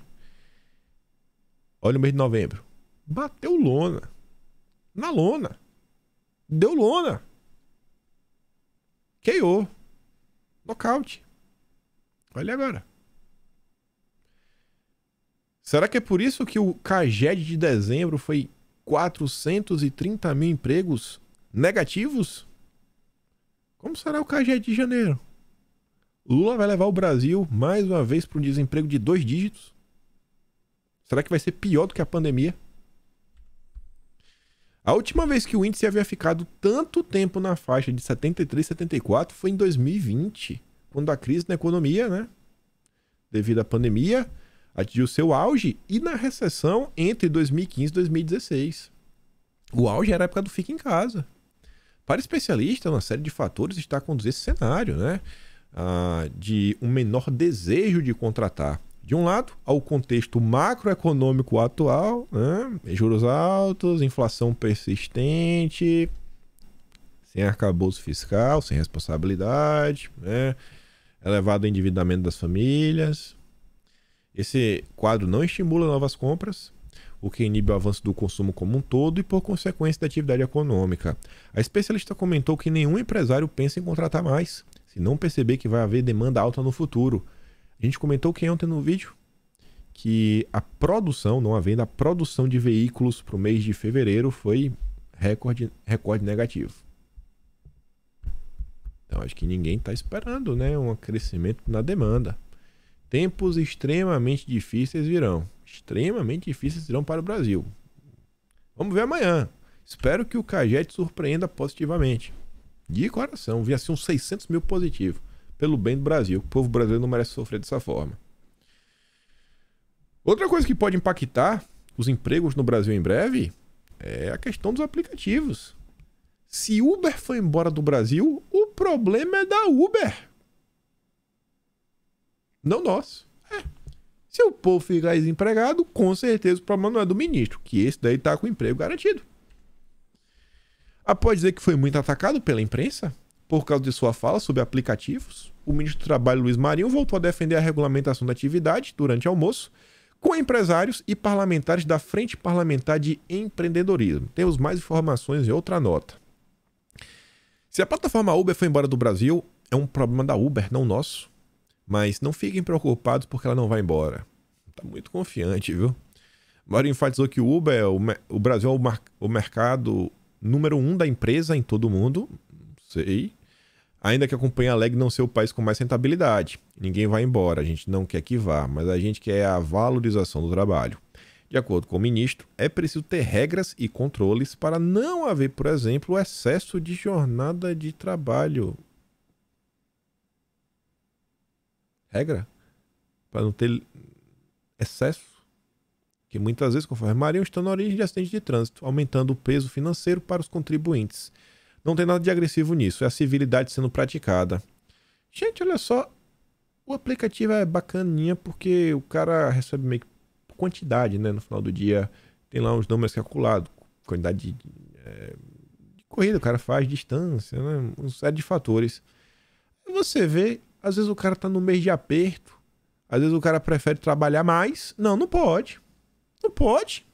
Olha o mês de novembro. Bateu lona. Na lona. Deu lona. KO. Nocaute. Olha agora. Será que é por isso que o Caged de dezembro foi 430 mil empregos negativos? Como será o Caged de janeiro? Lula vai levar o Brasil mais uma vez para um desemprego de 2 dígitos? Será que vai ser pior do que a pandemia? A última vez que o índice havia ficado tanto tempo na faixa de 73, 74 foi em 2020, quando a crise na economia, né, devido à pandemia, atingiu seu auge, e na recessão entre 2015 e 2016. O auge era a época do fica em casa. Para especialistas, uma série de fatores está a conduzir esse cenário, né, de um menor desejo de contratar. De um lado, ao contexto macroeconômico atual, né? Juros altos, inflação persistente, sem arcabouço fiscal, sem responsabilidade, né? Elevado endividamento das famílias. Esse quadro não estimula novas compras, o que inibe o avanço do consumo como um todo e, por consequência, da atividade econômica. A especialista comentou que nenhum empresário pensa em contratar mais, se não perceber que vai haver demanda alta no futuro. A gente comentou que ontem no vídeo que a produção, não a venda, a produção de veículos para o mês de fevereiro foi recorde negativo. Então acho que ninguém está esperando, né, um crescimento na demanda. Tempos extremamente difíceis virão. Extremamente difíceis virão para o Brasil. Vamos ver amanhã. Espero que o Caged surpreenda positivamente. De coração, vi assim uns 600 mil positivos. Pelo bem do Brasil. O povo brasileiro não merece sofrer dessa forma. Outra coisa que pode impactar os empregos no Brasil em breve É a questão dos aplicativos. Se Uber foi embora do Brasil, o problema é da Uber. Não nosso. Se o povo ficar desempregado, com certeza o problema não é do ministro, que esse daí tá com emprego garantido. Após dizer que foi muito atacado pela imprensa, por causa de sua fala sobre aplicativos, o ministro do Trabalho, Luiz Marinho, voltou a defender a regulamentação da atividade durante almoço com empresários e parlamentares da Frente Parlamentar de Empreendedorismo. Temos mais informações em outra nota. Se a plataforma Uber foi embora do Brasil, é um problema da Uber, não nosso. Mas não fiquem preocupados porque ela não vai embora. Tá muito confiante, viu? Marinho enfatizou que o Uber, o Brasil é o mercado número 1 da empresa em todo o mundo. Não sei. Ainda que a companhia alegue não ser o país com mais rentabilidade. Ninguém vai embora, a gente não quer que vá, mas a gente quer a valorização do trabalho. De acordo com o ministro, é preciso ter regras e controles para não haver, por exemplo, o excesso de jornada de trabalho. Regra? Para não ter excesso? Que muitas vezes, conforme Marinho, estão na origem de acidentes de trânsito, aumentando o peso financeiro para os contribuintes. Não tem nada de agressivo nisso, é a civilidade sendo praticada. Gente, olha só, o aplicativo é bacaninha porque o cara recebe meio que quantidade, né? No final do dia tem lá uns números calculados, quantidade de corrida o cara faz, distância, né? Uma série de fatores. E você vê, às vezes o cara tá no mês de aperto, às vezes o cara prefere trabalhar mais. Não, não pode. Não pode.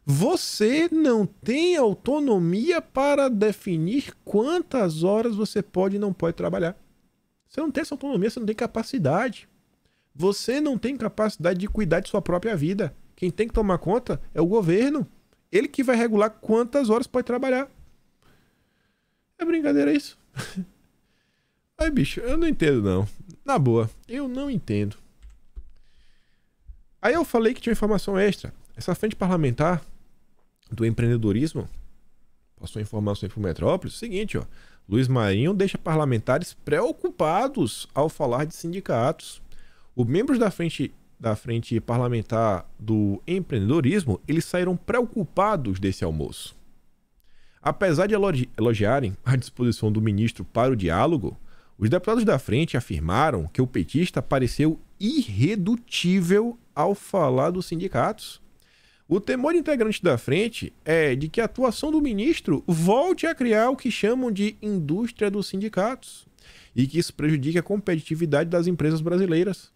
Você não tem autonomia para definir quantas horas você pode e não pode trabalhar. Você não tem essa autonomia, você não tem capacidade. Você não tem capacidade de cuidar de sua própria vida. Quem tem que tomar conta é o governo. Ele que vai regular quantas horas pode trabalhar. É brincadeira isso? Ai, bicho, eu não entendo não. Na boa, eu não entendo. Aí eu falei que tinha informação extra. Essa frente parlamentar do empreendedorismo passou informação aí pro Metrópolis. Seguinte, ó. Luiz Marinho deixa parlamentares preocupados ao falar de sindicatos. Os membros da frente parlamentar do empreendedorismo, eles saíram preocupados desse almoço. Apesar de elogiarem a disposição do ministro para o diálogo, os deputados da frente afirmaram que o petista pareceu irredutível ao falar dos sindicatos. O temor de integrantes da frente é de que a atuação do ministro volte a criar o que chamam de indústria dos sindicatos e que isso prejudique a competitividade das empresas brasileiras.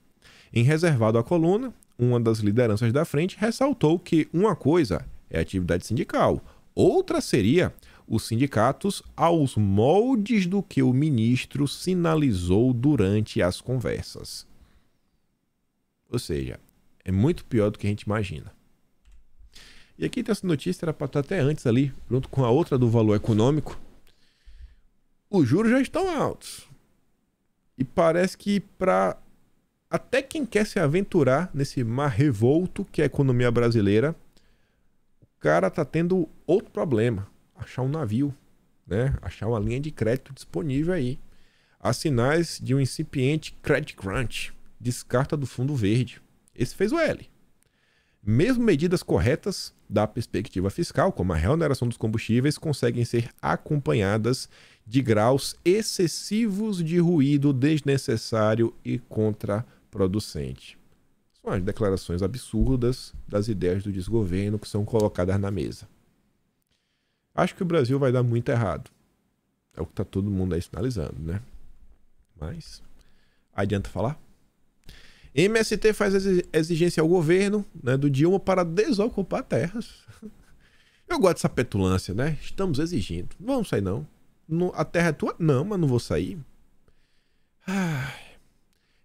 Em reservado à coluna, uma das lideranças da frente ressaltou que uma coisa é a atividade sindical, outra seria os sindicatos aos moldes do que o ministro sinalizou durante as conversas. Ou seja, é muito pior do que a gente imagina. E aqui tem essa notícia, era para estar até antes ali, junto com a outra do valor econômico. Os juros já estão altos. E parece que para até quem quer se aventurar nesse mar revolto que é a economia brasileira, o cara tá tendo outro problema. Achar um navio, né? Achar uma linha de crédito disponível aí. Há sinais de um incipiente credit crunch. Descarta do fundo verde. Esse fez o L. Mesmo medidas corretas da perspectiva fiscal, como a reoneração dos combustíveis, conseguem ser acompanhadas de graus excessivos de ruído desnecessário e contraproducente. São as declarações absurdas das ideias do desgoverno que são colocadas na mesa. Acho que o Brasil vai dar muito errado. É o que está todo mundo aí sinalizando, né? Mas adianta falar? MST faz exigência ao governo, né, do Dilma para desocupar terras. Eu gosto dessa petulância, né? Estamos exigindo. Não vamos sair, não. A terra é tua? Não, mas não vou sair.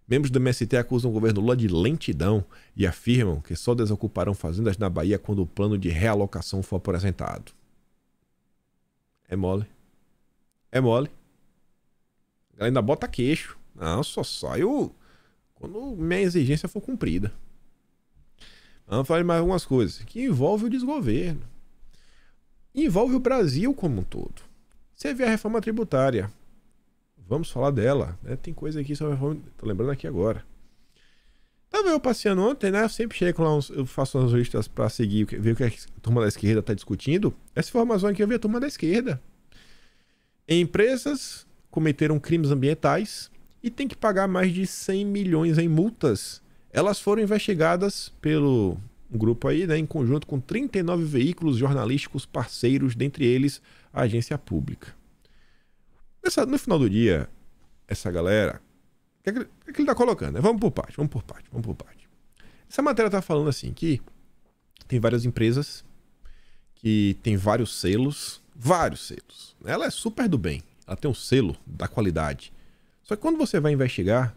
Membros do MST acusam o governo Lula de lentidão e afirmam que só desocuparão fazendas na Bahia quando o plano de realocação for apresentado. É mole. É mole. Ela ainda bota queixo. Não, só saio quando minha exigência for cumprida. Vamos falar de mais algumas coisas que envolvem o desgoverno. Envolve o Brasil como um todo. Você vê a reforma tributária. Vamos falar dela, né? Tem coisa aqui sobre a reforma. Tô lembrando aqui agora. Tava eu passeando ontem, né? Eu sempre chego lá, eu faço umas listas pra seguir, ver o que a turma da esquerda tá discutindo. Essa informação aqui eu vi a turma da esquerda. Empresas cometeram crimes ambientais e tem que pagar mais de 100 milhões em multas. Elas foram investigadas pelo grupo aí, né, em conjunto com 39 veículos jornalísticos parceiros, dentre eles a agência pública. No final do dia, essa galera, o que ele tá colocando? Né? Vamos por parte. Essa matéria tá falando assim que tem várias empresas que tem vários selos. Ela é super do bem. Ela tem um selo da qualidade. Só que quando você vai investigar,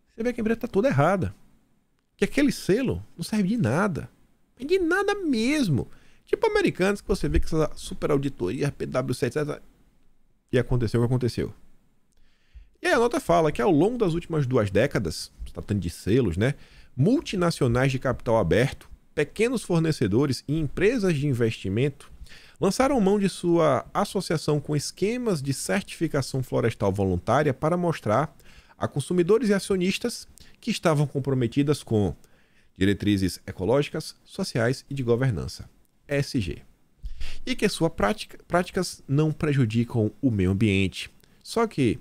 você vê que a empresa tá toda errada. Que aquele selo não serve de nada. De nada mesmo. Tipo Americanas, que você vê que essa super auditoria, PwC, etc. E aconteceu o que aconteceu. E aí a nota fala que ao longo das últimas 2 décadas, tratando de selos, né? Multinacionais de capital aberto, pequenos fornecedores e empresas de investimento lançaram mão de sua associação com esquemas de certificação florestal voluntária para mostrar a consumidores e acionistas que estavam comprometidas com diretrizes ecológicas, sociais e de governança, ESG, e que suas práticas não prejudicam o meio ambiente. Só que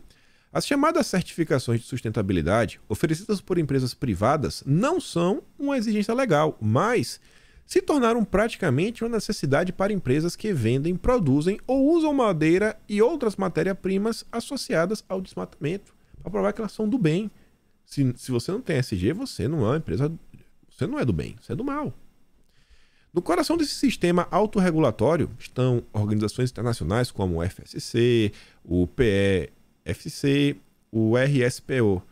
as chamadas certificações de sustentabilidade oferecidas por empresas privadas não são uma exigência legal, mas se tornaram praticamente uma necessidade para empresas que vendem, produzem ou usam madeira e outras matérias-primas associadas ao desmatamento, para provar que elas são do bem. Se você não tem ESG, você não é uma empresa, você não é do bem, você é do mal. No coração desse sistema autorregulatório estão organizações internacionais como o FSC, o PEFC, o RSPO.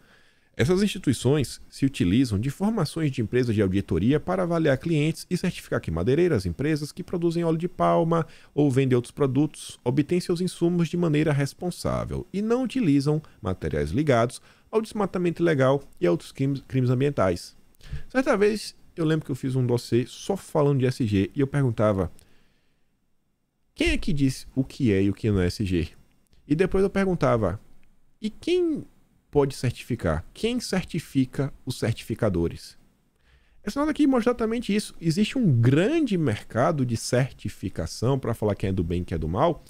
Essas instituições se utilizam de formações de empresas de auditoria para avaliar clientes e certificar que madeireiras, empresas que produzem óleo de palma ou vendem outros produtos, obtêm seus insumos de maneira responsável e não utilizam materiais ligados ao desmatamento ilegal e a outros crimes ambientais. Certa vez, eu lembro que eu fiz um dossiê só falando de ESG e eu perguntava: quem é que diz o que é e o que não é ESG? E depois eu perguntava: e quem pode certificar? Quem certifica os certificadores? Essa nota aqui mostra exatamente isso. Existe um grande mercado de certificação para falar quem é do bem e quem é do mal,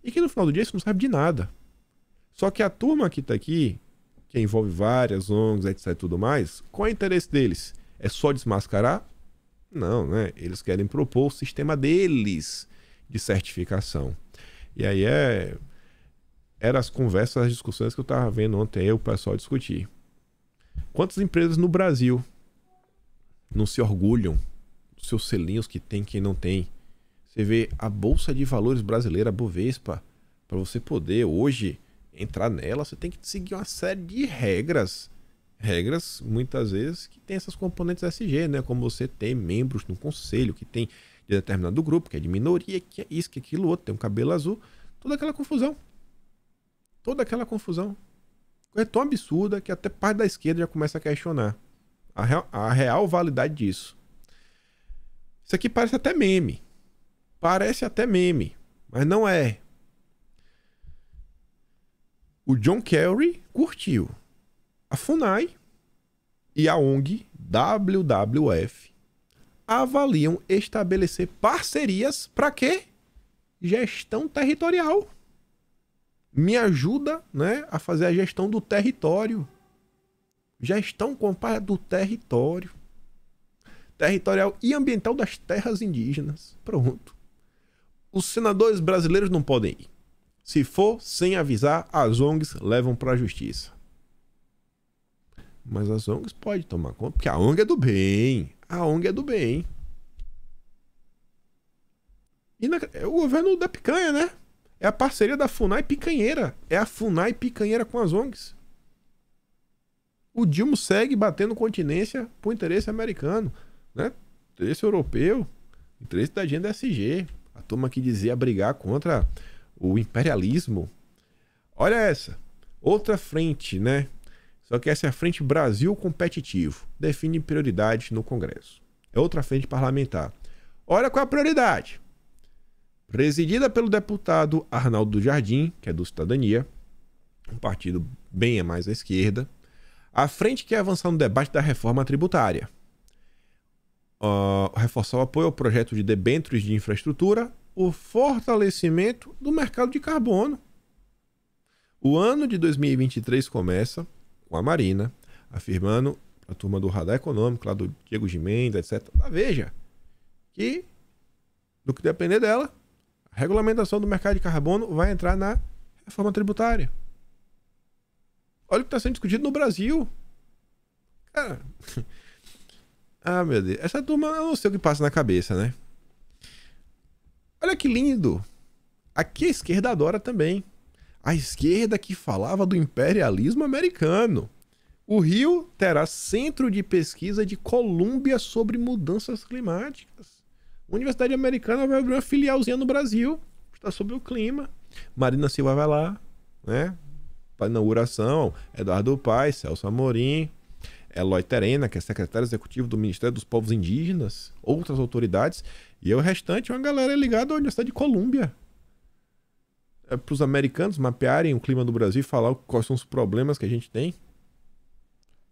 e que no final do dia isso não serve de nada. Só que a turma que está aqui, que envolve várias ONGs, etc e tudo mais, qual é o interesse deles? É só desmascarar? Não, né? Eles querem propor o sistema deles de certificação. E aí eram as conversas, as discussões que eu estava vendo ontem aí o pessoal discutir. Quantas empresas no Brasil não se orgulham dos seus selinhos que tem, quem não tem? Você vê a Bolsa de Valores brasileira, a Bovespa, para você poder hoje entrar nela, você tem que seguir uma série de regras. Regras, muitas vezes, que tem essas componentes ESG, né? Como você ter membros no conselho, que tem de determinado grupo, que é de minoria, que é isso, que é aquilo outro, tem um cabelo azul. Toda aquela confusão. É tão absurda que até parte da esquerda já começa a questionar a real validade disso. Isso aqui parece até meme. Mas não é. O John Kerry curtiu. A FUNAI e a ONG WWF avaliam estabelecer parcerias para quê? Gestão territorial. Me ajuda, né, a fazer a gestão do território. Gestão comparada do território. Territorial e ambiental das terras indígenas. Pronto. Os senadores brasileiros não podem ir. Se for sem avisar, as ONGs levam para a justiça. Mas as ONGs podem tomar conta, porque a ONG é do bem. E é o governo da picanha, né? É a parceria da FUNAI picanheira. É a FUNAI picanheira com as ONGs. O Dilma segue batendo continência por interesse americano, né? Interesse europeu, interesse da agenda SG. A turma que dizia brigar contra o imperialismo. Olha essa. Outra frente, né? Só que essa é a Frente Brasil Competitivo. Define prioridades no Congresso. É outra frente parlamentar. Olha qual é a prioridade. Presidida pelo deputado Arnaldo Jardim, que é do Cidadania, um partido bem a mais à esquerda. A frente quer avançar no debate da reforma tributária. Reforçar o apoio ao projeto de debêntures de infraestrutura, o fortalecimento do mercado de carbono. O ano de 2023 começa com a Marina afirmando, a turma do Radar Econômico, lá do Diego Gimenez, etc., da Veja, que, do que depender dela, a regulamentação do mercado de carbono vai entrar na reforma tributária. Olha o que está sendo discutido no Brasil. Cara... Ah, meu Deus. Essa turma, eu não sei o que passa na cabeça, né? Olha que lindo. Aqui a esquerda adora também. A esquerda que falava do imperialismo americano. O Rio terá centro de pesquisa de Colômbia sobre mudanças climáticas. A Universidade Americana vai abrir uma filialzinha no Brasil. Está sobre o clima. Marina Silva vai lá, né? Para inauguração. Eduardo Paes, Celso Amorim, Eloy Terena, que é secretário executivo do Ministério dos Povos Indígenas, outras autoridades, e o restante é uma galera ligada à Universidade de Colômbia. É para os americanos mapearem o clima do Brasil e falar quais são os problemas que a gente tem.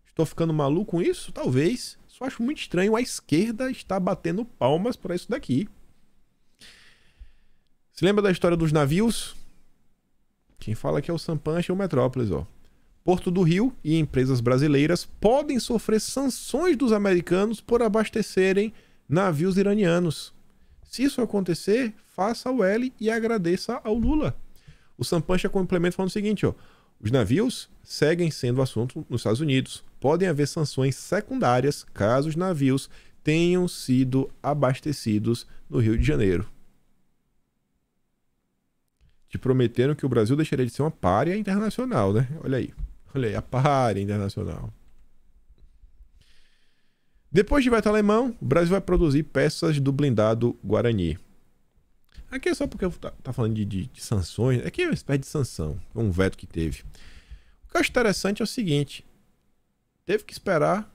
Estou ficando maluco com isso? Talvez. Só acho muito estranho a esquerda estar batendo palmas para isso daqui. Se lembra da história dos navios? Quem fala que é o Sampancha e o Metrópolis, ó. Porto do Rio e empresas brasileiras podem sofrer sanções dos americanos por abastecerem navios iranianos. Se isso acontecer, faça o L e agradeça ao Lula. O Sampancha complementa falando o seguinte, ó. Os navios seguem sendo assunto nos Estados Unidos. Podem haver sanções secundárias caso os navios tenham sido abastecidos no Rio de Janeiro. Te prometeram que o Brasil deixaria de ser uma pária internacional, né? Olha aí. Olha aí, a pária internacional. Depois de veto alemão, o Brasil vai produzir peças do blindado Guarani. Aqui é só porque tá falando de sanções. Aqui é uma espécie de sanção. Um veto que teve. O que eu acho interessante é o seguinte. Teve que esperar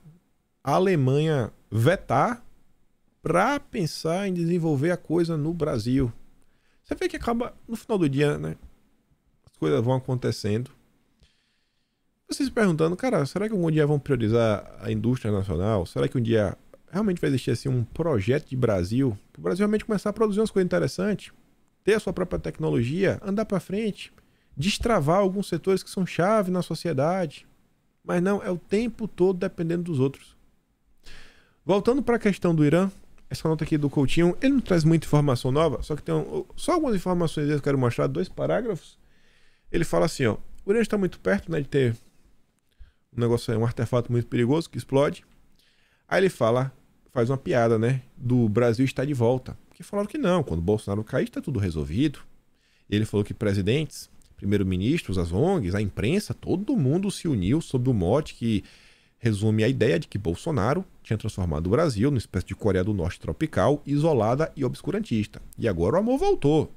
a Alemanha vetar para pensar em desenvolver a coisa no Brasil. Você vê que acaba, no final do dia, né? As coisas vão acontecendo. Você se perguntando, cara, será que algum dia vão priorizar a indústria nacional? Será que um dia realmente vai existir assim, um projeto de Brasil? Para o Brasil realmente começar a produzir umas coisas interessantes, ter a sua própria tecnologia, andar para frente, destravar alguns setores que são chave na sociedade. Mas não, é o tempo todo dependendo dos outros. Voltando para a questão do Irã, essa nota aqui do Coutinho, ele não traz muita informação nova, só que tem só algumas informações que eu quero mostrar, 2 parágrafos. Ele fala assim, ó, o Irã está muito perto, né, de ter um negócio, um artefato muito perigoso que explode. Aí ele faz uma piada, né, do Brasil estar de volta. Porque falaram que não, quando o Bolsonaro cair está tudo resolvido. E ele falou que presidentes, primeiro-ministros, as ONGs, a imprensa, todo mundo se uniu sob o mote que resume a ideia de que Bolsonaro tinha transformado o Brasil numa espécie de Coreia do Norte tropical, isolada e obscurantista. E agora o amor voltou.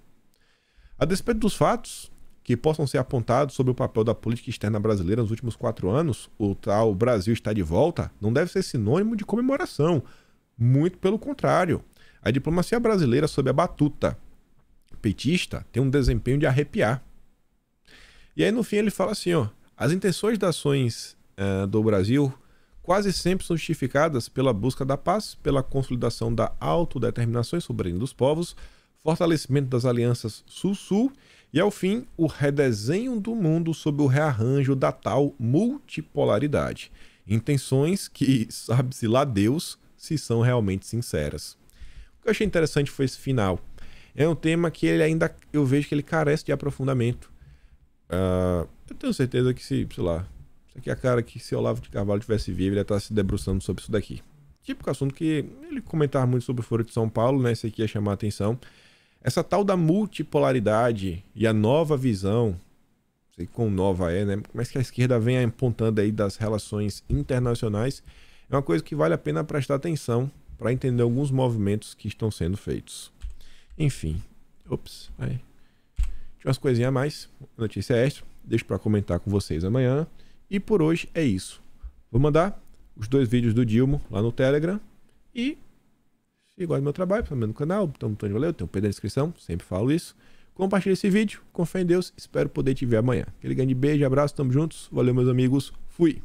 A despeito dos fatos que possam ser apontados sobre o papel da política externa brasileira nos últimos 4 anos, o tal Brasil está de volta não deve ser sinônimo de comemoração. Muito pelo contrário. A diplomacia brasileira sob a batuta petista tem um desempenho de arrepiar. E aí no fim ele fala assim, ó, as intenções das ações do Brasil quase sempre são justificadas pela busca da paz, pela consolidação da autodeterminação e soberania dos povos, fortalecimento das alianças Sul-Sul e, ao fim, o redesenho do mundo sob o rearranjo da tal multipolaridade. Intenções que, sabe-se lá Deus, se são realmente sinceras. O que eu achei interessante foi esse final. É um tema que ele ainda, eu vejo que ele carece de aprofundamento. Eu tenho certeza que sei lá, isso aqui é a cara que se Olavo de Carvalho tivesse vivo, ele ia estar se debruçando sobre isso daqui. Típico assunto que ele comentava muito sobre o Foro de São Paulo, né? Esse aqui ia chamar a atenção. Essa tal da multipolaridade e a nova visão, não sei quão nova é, né? Mas que a esquerda vem apontando aí das relações internacionais, é uma coisa que vale a pena prestar atenção para entender alguns movimentos que estão sendo feitos. Enfim, aí. Tinha umas coisinhas a mais, notícia extra, deixo para comentar com vocês amanhã. E por hoje é isso. Vou mandar os 2 vídeos do Dilma lá no Telegram e se gosta do meu trabalho, também no canal, botão de valeu, tem um PDF na descrição, sempre falo isso. Compartilhe esse vídeo, com fé em Deus, espero poder te ver amanhã. Aquele grande beijo, abraço, tamo juntos, valeu meus amigos, fui!